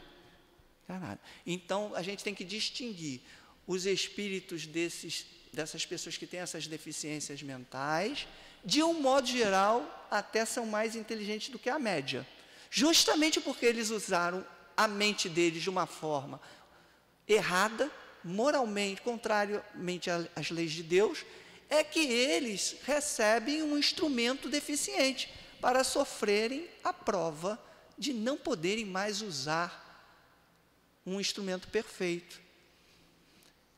Então, a gente tem que distinguir os espíritos dessas pessoas que têm essas deficiências mentais, de um modo geral, até são mais inteligentes do que a média. Justamente porque eles usaram a mente deles de uma forma errada, moralmente, contrariamente às leis de Deus, é que eles recebem um instrumento deficiente para sofrerem a prova de não poderem mais usar um instrumento perfeito.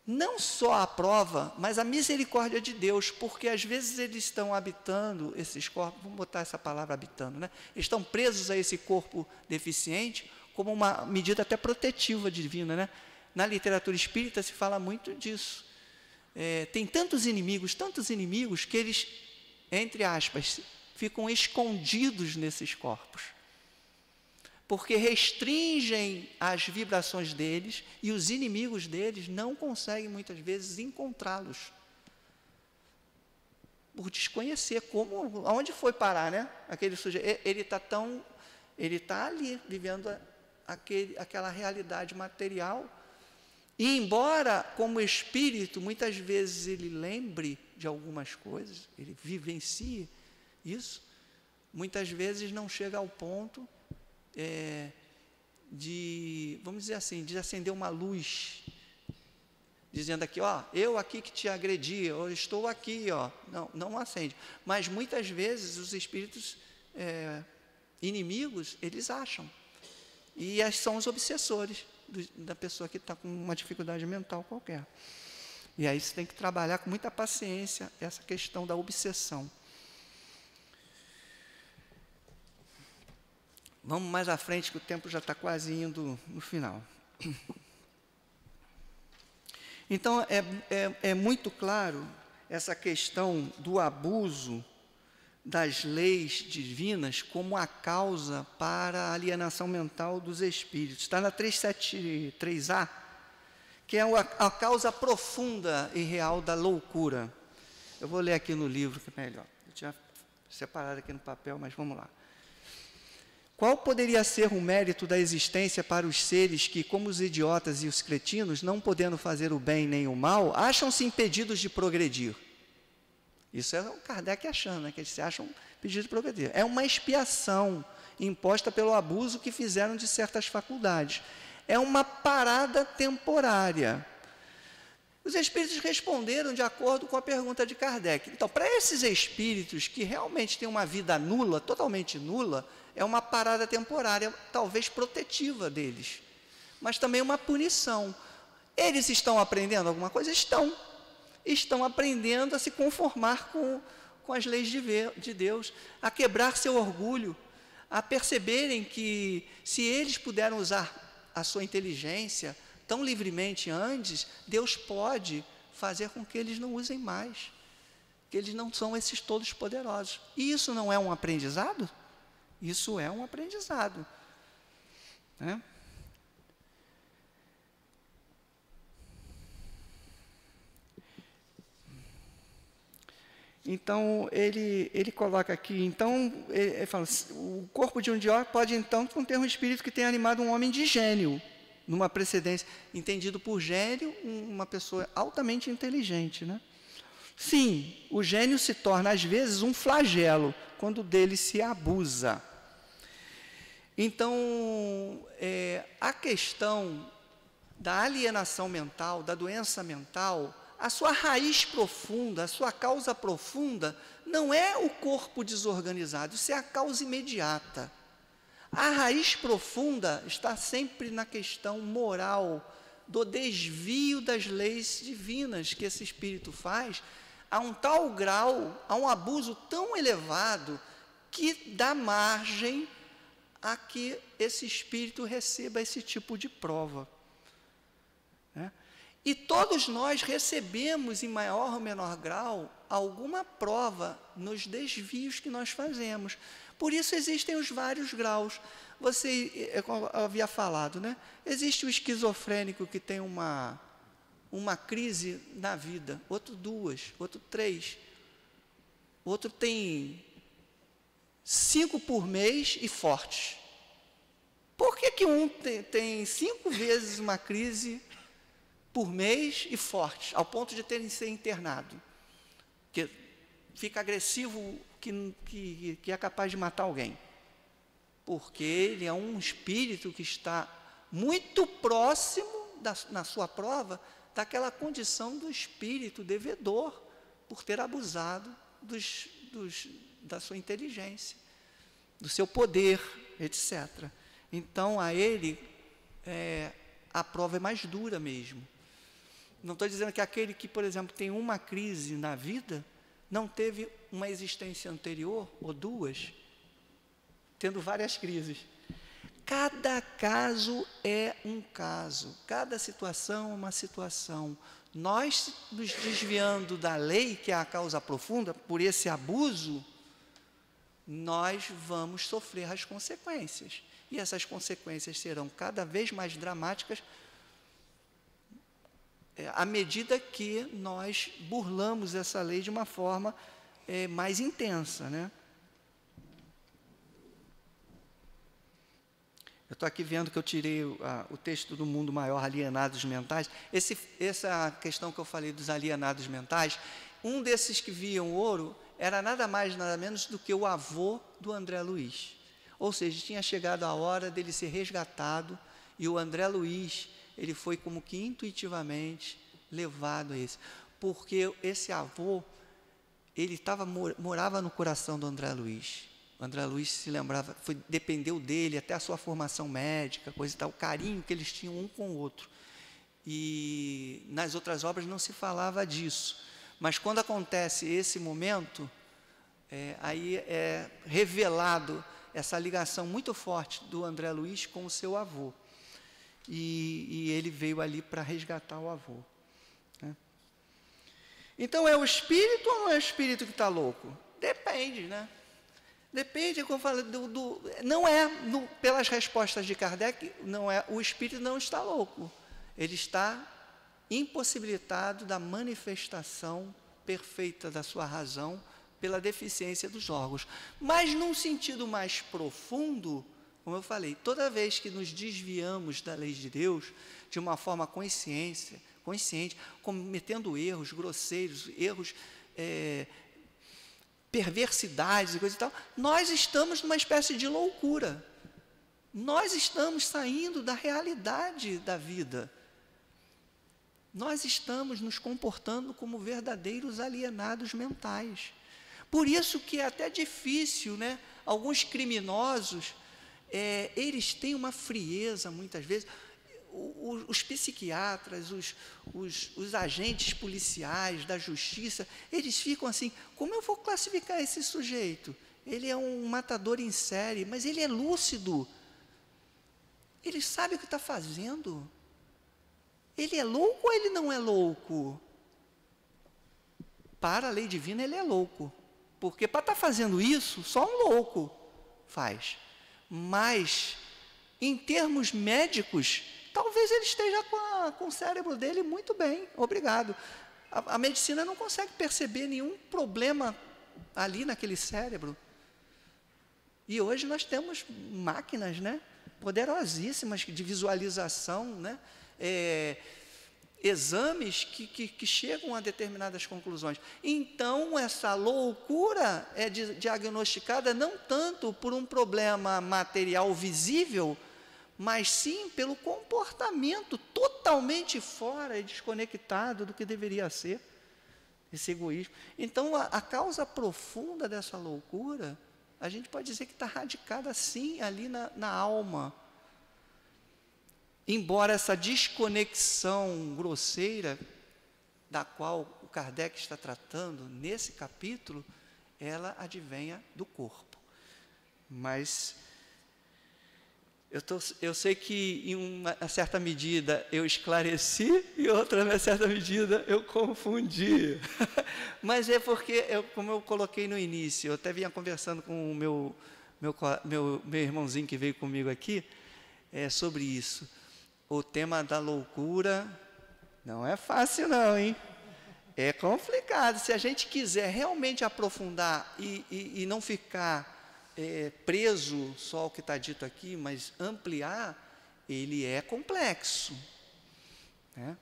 Não só a prova, mas a misericórdia de Deus, porque às vezes eles estão habitando esses corpos, vamos botar essa palavra habitando, né? Eles estão presos a esse corpo deficiente como uma medida até protetiva divina, né? Na literatura espírita se fala muito disso. Tem tantos inimigos, que eles, entre aspas, ficam escondidos nesses corpos, porque restringem as vibrações deles e os inimigos deles não conseguem muitas vezes encontrá-los, por desconhecer aonde foi parar, né? Aquele sujeito, ele está ali vivendo aquela realidade material, e embora como espírito muitas vezes ele lembre de algumas coisas, ele vivencie isso, muitas vezes não chega ao ponto vamos dizer assim, de acender uma luz, dizendo aqui, ó, eu aqui que te agredi, eu estou aqui, ó. Não acende. Mas muitas vezes os espíritos inimigos, eles acham. E são os obsessores da pessoa que está com uma dificuldade mental qualquer. E aí você tem que trabalhar com muita paciência essa questão da obsessão. Vamos mais à frente, que o tempo já está quase indo no final. Então, é muito claro essa questão do abuso das leis divinas como a causa para a alienação mental dos espíritos. Está na 373A, que é a causa profunda e real da loucura. Eu vou ler aqui no livro, que é melhor. Eu tinha separado aqui no papel, mas vamos lá. Qual poderia ser o mérito da existência para os seres que, como os idiotas e os cretinos, não podendo fazer o bem nem o mal, acham-se impedidos de progredir? Isso é o Kardec achando, né, que eles se acham impedidos de progredir. É uma expiação imposta pelo abuso que fizeram de certas faculdades. É uma parada temporária. Os espíritos responderam de acordo com a pergunta de Kardec. Então, para esses espíritos que realmente têm uma vida nula, totalmente nula, é uma parada temporária, talvez protetiva deles, mas também uma punição. Eles estão aprendendo alguma coisa? Estão aprendendo a se conformar com as leis de Deus, a quebrar seu orgulho, a perceberem que, se eles puderam usar a sua inteligência tão livremente antes, Deus pode fazer com que eles não usem mais, que eles não são esses todos poderosos. E isso não é um aprendizado? Isso é um aprendizado, né? Então, ele coloca aqui, então, ele fala, o corpo de um idiota pode, então, conter um espírito que tenha animado um homem de gênio, numa precedência, entendido por gênio, uma pessoa altamente inteligente, né? Sim, o gênio se torna, às vezes, um flagelo, quando dele se abusa. Então, a questão da alienação mental, da doença mental, a sua raiz profunda, a sua causa profunda, não é o corpo desorganizado, isso é a causa imediata. A raiz profunda está sempre na questão moral, do desvio das leis divinas que esse espírito faz, a um tal grau, a um abuso tão elevado, que dá margem a que esse espírito receba esse tipo de prova, né? E todos nós recebemos, em maior ou menor grau, alguma prova nos desvios que nós fazemos. Por isso existem os vários graus. Você, como eu havia falado, né? Existe o esquizofrênico que tem uma crise na vida, outro 2, outro 3, outro tem 5 por mês e fortes. Por que um tem 5 vezes uma crise por mês e forte, ao ponto de terem que ser internado? Que fica agressivo, que é capaz de matar alguém. Porque ele é um espírito que está muito próximo, na sua prova, daquela condição do espírito devedor, por ter abusado da sua inteligência, do seu poder, etc. Então, a ele, a prova é mais dura mesmo. Não estou dizendo que aquele que, por exemplo, tem uma crise na vida, não teve uma existência anterior, ou 2, tendo várias crises. Cada caso é um caso, cada situação é uma situação. Nós, nos desviando da lei, que é a causa profunda, por esse abuso, nós vamos sofrer as consequências. E essas consequências serão cada vez mais dramáticas à medida que nós burlamos essa lei de uma forma mais intensa, né? Eu estou aqui vendo que eu tirei o texto do Mundo Maior, Alienados Mentais. Essa questão que eu falei dos alienados mentais, um desses que viam ouro era nada mais, nada menos do que o avô do André Luiz. Ou seja, tinha chegado a hora dele ser resgatado, e o André Luiz, ele foi como que intuitivamente levado a isso. Porque esse avô, ele morava no coração do André Luiz. O André Luiz se lembrava, dependeu dele até a sua formação médica, coisa e tal, o carinho que eles tinham um com o outro. E nas outras obras não se falava disso. Mas quando acontece esse momento, aí é revelado essa ligação muito forte do André Luiz com o seu avô. E ele veio ali para resgatar o avô, né? Então, é o espírito ou não é o espírito que está louco? Depende, né? Depende, como eu falei, não é, pelas respostas de Kardec, não é, o espírito não está louco. Ele está impossibilitado da manifestação perfeita da sua razão pela deficiência dos órgãos. Mas, num sentido mais profundo, como eu falei, toda vez que nos desviamos da lei de Deus, de uma forma consciente, cometendo erros grosseiros, erros, perversidades e coisa e tal, nós estamos numa espécie de loucura. Nós estamos saindo da realidade da vida. Nós estamos nos comportando como verdadeiros alienados mentais. Por isso que é até difícil, né? Alguns criminosos, eles têm uma frieza, muitas vezes. Os psiquiatras, os agentes policiais da justiça, eles ficam assim, como eu vou classificar esse sujeito? Ele é um matador em série, mas ele é lúcido. Ele sabe o que está fazendo. Ele é louco ou ele não é louco? para a lei divina ele é louco, porque para estar fazendo isso, só um louco faz. Mas, em termos médicos, talvez ele esteja com o cérebro dele muito bem, obrigado. A medicina não consegue perceber nenhum problema ali naquele cérebro. E hoje nós temos máquinas, né, poderosíssimas de visualização, né, exames que chegam a determinadas conclusões. Então, essa loucura é diagnosticada não tanto por um problema material visível, mas sim pelo comportamento totalmente fora e desconectado do que deveria ser esse egoísmo. Então, a causa profunda dessa loucura, a gente pode dizer que está radicada, sim, ali na alma. Embora essa desconexão grosseira, da qual o Kardec está tratando nesse capítulo, ela advenha do corpo. Mas eu sei que em uma certa medida eu esclareci e outra certa medida eu confundi. Mas é porque, como eu coloquei no início, eu até vinha conversando com o meu irmãozinho que veio comigo aqui, sobre isso. O tema da loucura não é fácil não, hein? É complicado. Se a gente quiser realmente aprofundar e não ficar preso só ao que está dito aqui, mas ampliar, ele é complexo, né?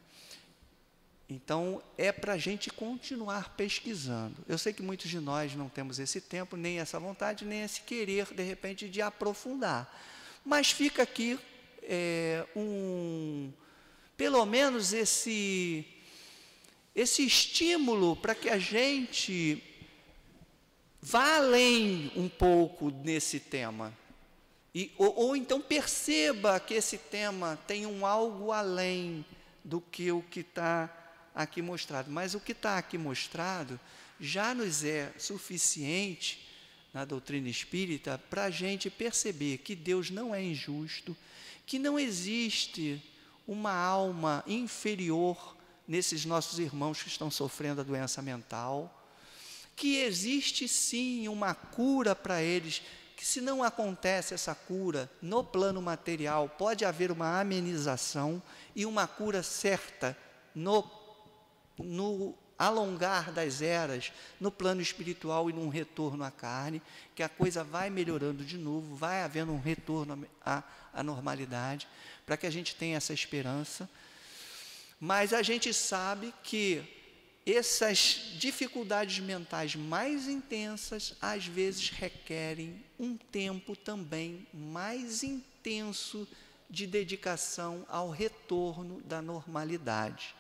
Então, é para a gente continuar pesquisando. Eu sei que muitos de nós não temos esse tempo, nem essa vontade, nem esse querer, de repente, de aprofundar. Mas fica aqui pelo menos esse estímulo para que a gente vá além um pouco nesse tema. Ou então perceba que esse tema tem algo além do que o que está aqui mostrado. Mas o que está aqui mostrado já nos é suficiente na doutrina espírita para a gente perceber que Deus não é injusto, que não existe uma alma inferior nesses nossos irmãos que estão sofrendo a doença mental, que existe sim uma cura para eles, que se não acontece essa cura no plano material, pode haver uma amenização e uma cura certa no alongar das eras, no plano espiritual e num retorno à carne, que a coisa vai melhorando de novo, vai havendo um retorno à normalidade, para que a gente tenha essa esperança. Mas a gente sabe que essas dificuldades mentais mais intensas, às vezes requerem um tempo também mais intenso de dedicação ao retorno da normalidade.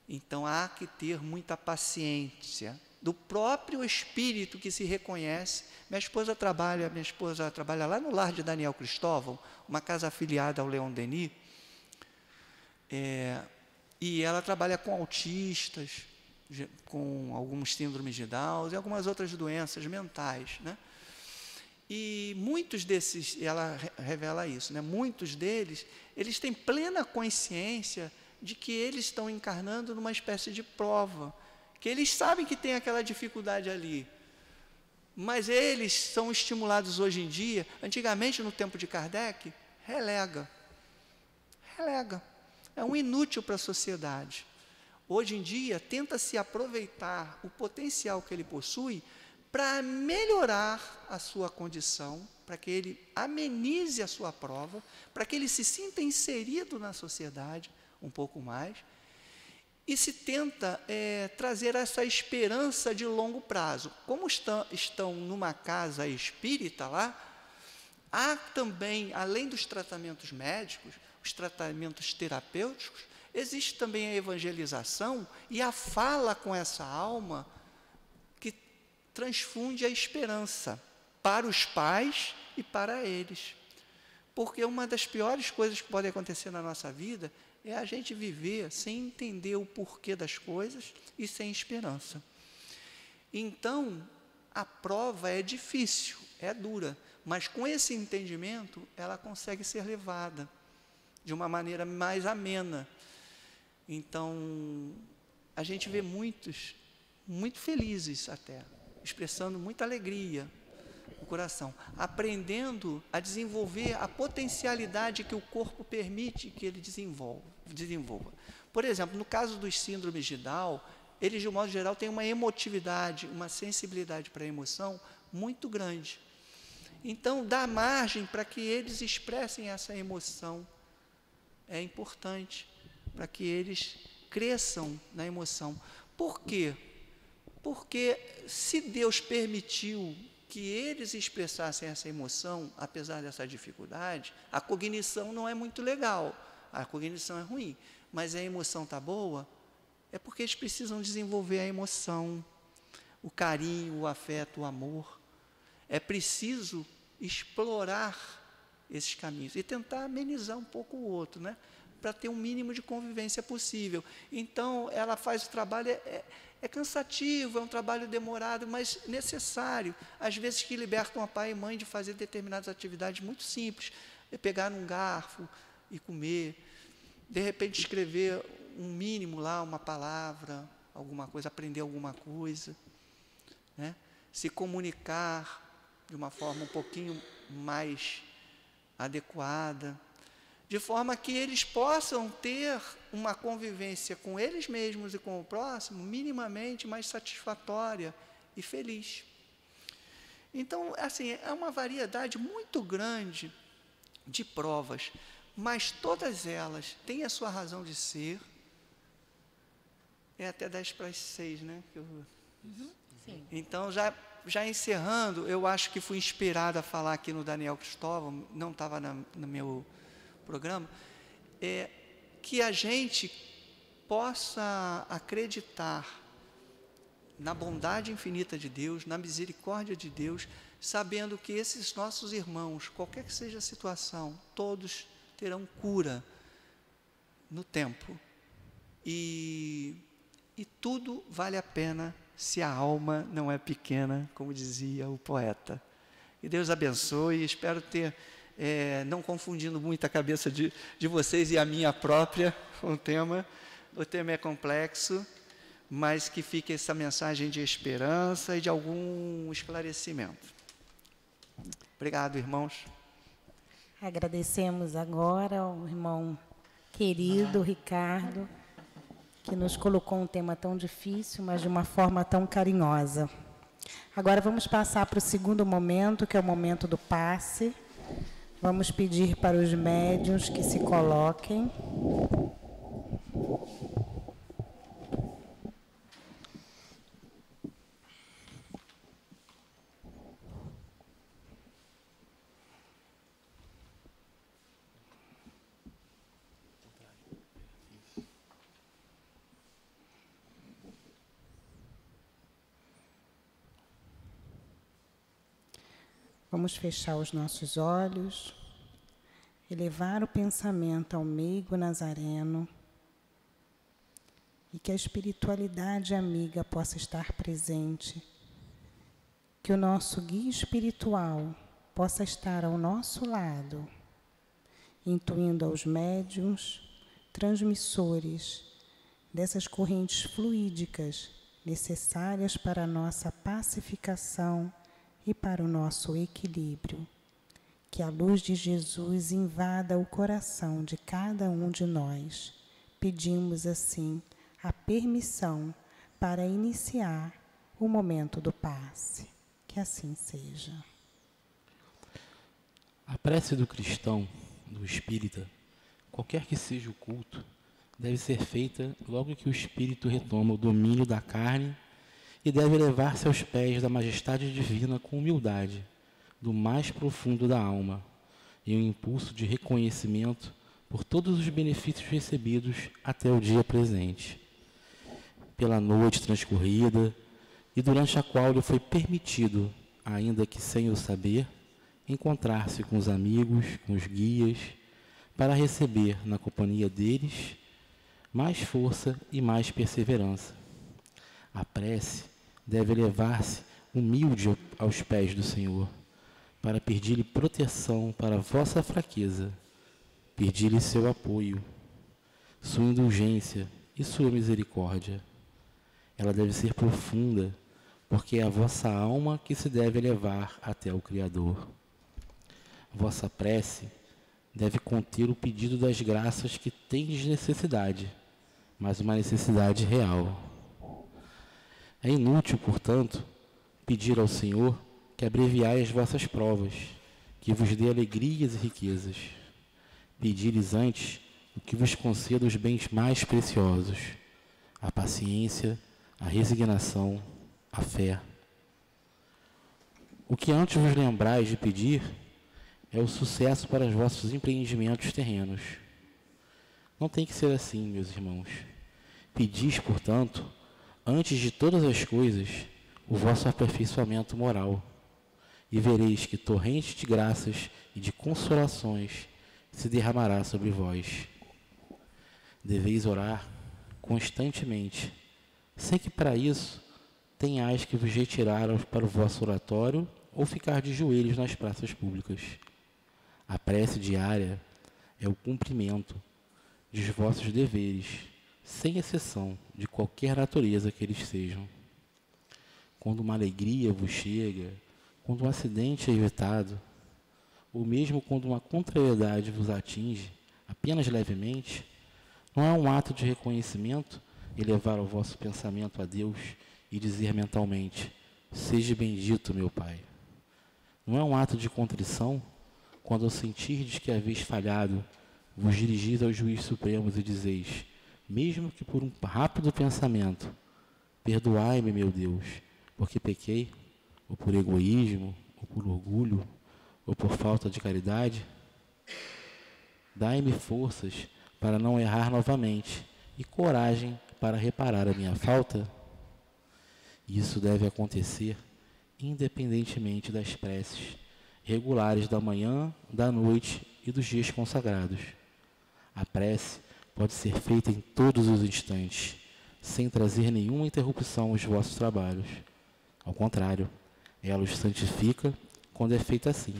Então, há que ter muita paciência do próprio espírito que se reconhece. Minha esposa trabalha lá no lar de Daniel Cristóvão, uma casa afiliada ao Leon Denis, e ela trabalha com autistas, com alguns síndromes de Down e algumas outras doenças mentais, né? E muitos desses, ela revela isso, né? Muitos deles, eles têm plena consciência de que eles estão encarnando numa espécie de prova, que eles sabem que tem aquela dificuldade ali, mas eles são estimulados hoje em dia. Antigamente, no tempo de Kardec, relega, é um inútil para a sociedade. Hoje em dia, tenta-se aproveitar o potencial que ele possui para melhorar a sua condição, para que ele amenize a sua prova, para que ele se sinta inserido na sociedade um pouco mais, e se tenta trazer essa esperança de longo prazo. Como estão numa casa espírita lá, há também, além dos tratamentos médicos, os tratamentos terapêuticos, existe também a evangelização e a fala com essa alma que transfunde a esperança para os pais e para eles. Porque uma das piores coisas que pode acontecer na nossa vida é a gente viver sem entender o porquê das coisas e sem esperança. Então, a prova é difícil, é dura, mas com esse entendimento, ela consegue ser levada de uma maneira mais amena. Então, a gente vê muitos muito felizes até, expressando muita alegria no coração, aprendendo a desenvolver a potencialidade que o corpo permite que ele desenvolva. Por exemplo, no caso dos síndromes de Down, eles, de um modo geral, têm uma emotividade, uma sensibilidade para a emoção muito grande. Então, dar margem para que eles expressem essa emoção é importante, para que eles cresçam na emoção. Por quê? Porque se Deus permitiu que eles expressassem essa emoção, apesar dessa dificuldade, a cognição não é muito legal, a cognição é ruim, mas a emoção está boa, é porque eles precisam desenvolver a emoção, o carinho, o afeto, o amor. É preciso explorar esses caminhos e tentar amenizar um pouco o outro, né? Para ter um mínimo de convivência possível. Então, ela faz o trabalho, é cansativo, é um trabalho demorado, mas necessário. Às vezes que libertam a pai e mãe de fazer determinadas atividades muito simples, pegar um garfo e comer, de repente escrever um mínimo lá, uma palavra, alguma coisa, aprender alguma coisa, né? Se comunicar de uma forma um pouquinho mais adequada, de forma que eles possam ter uma convivência com eles mesmos e com o próximo minimamente mais satisfatória e feliz. Então, assim, é uma variedade muito grande de provas, mas todas elas têm a sua razão de ser. É até 10:06, né? Sim. Então, já encerrando, eu acho que fui inspirado a falar aqui no Daniel Cristóvão, não estava no meu programa, que a gente possa acreditar na bondade infinita de Deus, na misericórdia de Deus, sabendo que esses nossos irmãos, qualquer que seja a situação, todos terão cura no tempo. E tudo vale a pena se a alma não é pequena, como dizia o poeta. Que Deus abençoe, espero ter, não confundindo muito a cabeça de vocês e a minha própria com o tema. O tema é complexo, mas que fique essa mensagem de esperança e de algum esclarecimento. Obrigado, irmãos. Agradecemos agora ao irmão querido Ricardo, que nos colocou um tema tão difícil, mas de uma forma tão carinhosa. Agora vamos passar para o segundo momento, que é o momento do passe. Vamos pedir para os médiuns que se coloquem. Vamos fechar os nossos olhos, elevar o pensamento ao meigo nazareno e que a espiritualidade amiga possa estar presente, que o nosso guia espiritual possa estar ao nosso lado, intuindo aos médiuns, transmissores dessas correntes fluídicas necessárias para a nossa pacificação e para o nosso equilíbrio. Que a luz de Jesus invada o coração de cada um de nós. Pedimos, assim, a permissão para iniciar o momento do passe. Que assim seja. A prece do cristão, do espírita, qualquer que seja o culto, deve ser feita logo que o espírito retoma o domínio da carne e deve elevar-se aos pés da majestade divina com humildade, do mais profundo da alma, e um impulso de reconhecimento por todos os benefícios recebidos até o dia presente, pela noite transcorrida e durante a qual lhe foi permitido, ainda que sem o saber, encontrar-se com os amigos, com os guias, para receber na companhia deles mais força e mais perseverança. A prece deve elevar-se humilde aos pés do Senhor, para pedir-lhe proteção para a vossa fraqueza, pedir-lhe seu apoio, sua indulgência e sua misericórdia. ela deve ser profunda, porque é a vossa alma que se deve elevar até o Criador. Vossa prece deve conter o pedido das graças que tendes necessidade, mas uma necessidade real. É inútil, portanto, pedir ao Senhor que abreviai as vossas provas, que vos dê alegrias e riquezas. Pedi-lhes antes o que vos conceda os bens mais preciosos, a paciência, a resignação, a fé. O que antes vos lembrais de pedir é o sucesso para os vossos empreendimentos terrenos. Não tem que ser assim, meus irmãos. Pedis, portanto, antes de todas as coisas, o vosso aperfeiçoamento moral, e vereis que torrente de graças e de consolações se derramará sobre vós. Deveis orar constantemente, sem que para isso tenhais que vos retirar para o vosso oratório ou ficar de joelhos nas praças públicas. A prece diária é o cumprimento dos vossos deveres, sem exceção de qualquer natureza que eles sejam. Quando uma alegria vos chega, quando um acidente é evitado, ou mesmo quando uma contrariedade vos atinge, apenas levemente, não é um ato de reconhecimento elevar o vosso pensamento a Deus e dizer mentalmente: seja bendito, meu Pai. Não é um ato de contrição quando ao sentirdes que haveis falhado, vos dirigis aos juízes supremos e dizeis, mesmo que por um rápido pensamento: perdoai-me, meu Deus, porque pequei, ou por egoísmo, ou por orgulho, ou por falta de caridade? Dai-me forças para não errar novamente e coragem para reparar a minha falta. Isso deve acontecer independentemente das preces regulares da manhã, da noite e dos dias consagrados. A prece pode ser feita em todos os instantes, sem trazer nenhuma interrupção aos vossos trabalhos. Ao contrário, ela os santifica quando é feita assim.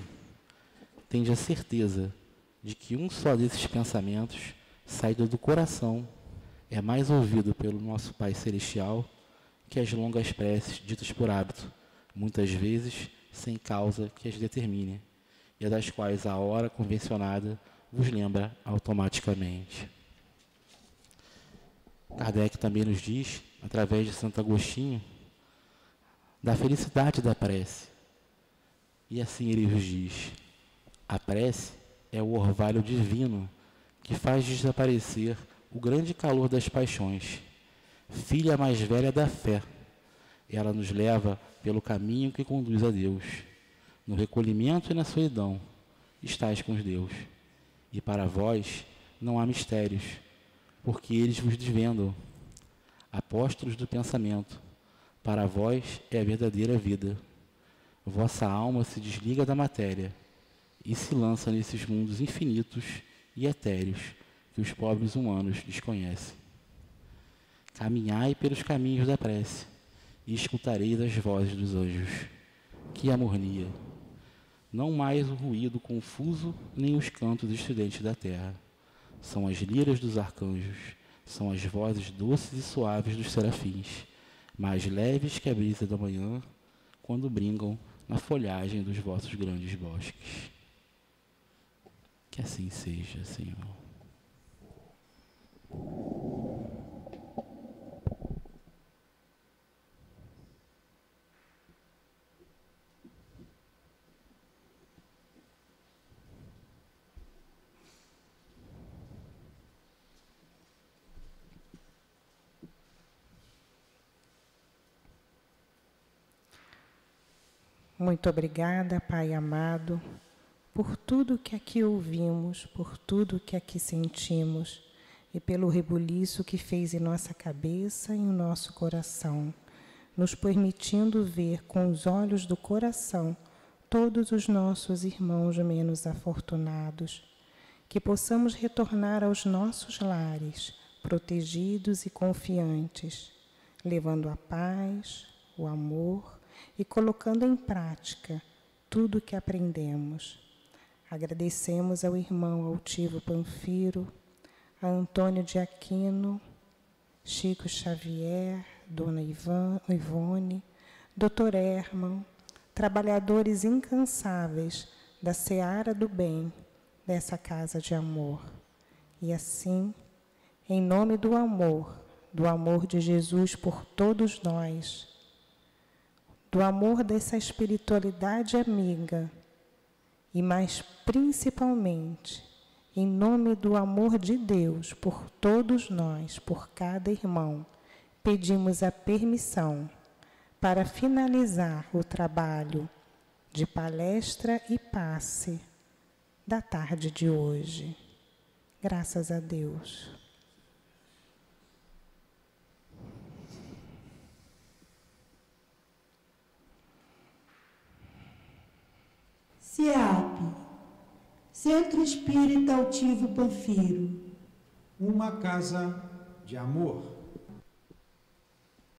Tende a certeza de que um só desses pensamentos, saído do coração, é mais ouvido pelo nosso Pai Celestial que as longas preces ditas por hábito, muitas vezes sem causa que as determine, e a das quais a hora convencionada vos lembra automaticamente. Kardec também nos diz, através de Santo Agostinho, da felicidade da prece. E assim ele vos diz: a prece é o orvalho divino que faz desaparecer o grande calor das paixões. Filha mais velha da fé, ela nos leva pelo caminho que conduz a Deus. No recolhimento e na solidão estais com Deus. E para vós não há mistérios, porque eles vos desvendam. Apóstolos do pensamento, para vós é a verdadeira vida. Vossa alma se desliga da matéria e se lança nesses mundos infinitos e etéreos que os pobres humanos desconhecem. Caminhai pelos caminhos da prece e escutareis as vozes dos anjos. Que harmonia! Não mais o ruído confuso, nem os cantos estridentes da terra. São as liras dos arcanjos, são as vozes doces e suaves dos serafins, mais leves que a brisa da manhã, quando brincam na folhagem dos vossos grandes bosques. Que assim seja, Senhor. Muito obrigada, Pai amado, por tudo que aqui ouvimos, por tudo que aqui sentimos e pelo rebuliço que fez em nossa cabeça e em nosso coração, nos permitindo ver com os olhos do coração todos os nossos irmãos menos afortunados, que possamos retornar aos nossos lares, protegidos e confiantes, levando a paz, o amor e colocando em prática tudo o que aprendemos. Agradecemos ao irmão Altivo Panfiro, a Antônio de Aquino, Chico Xavier, Dona Ivone, Dr. Herman, trabalhadores incansáveis da seara do bem dessa casa de amor. E assim, em nome do amor de Jesus por todos nós, do amor dessa espiritualidade amiga, e mais principalmente, em nome do amor de Deus por todos nós, por cada irmão, pedimos a permissão para finalizar o trabalho de palestra e passe da tarde de hoje. Graças a Deus. CIAP, Centro Espírita Altivo Panfiro. Uma casa de amor.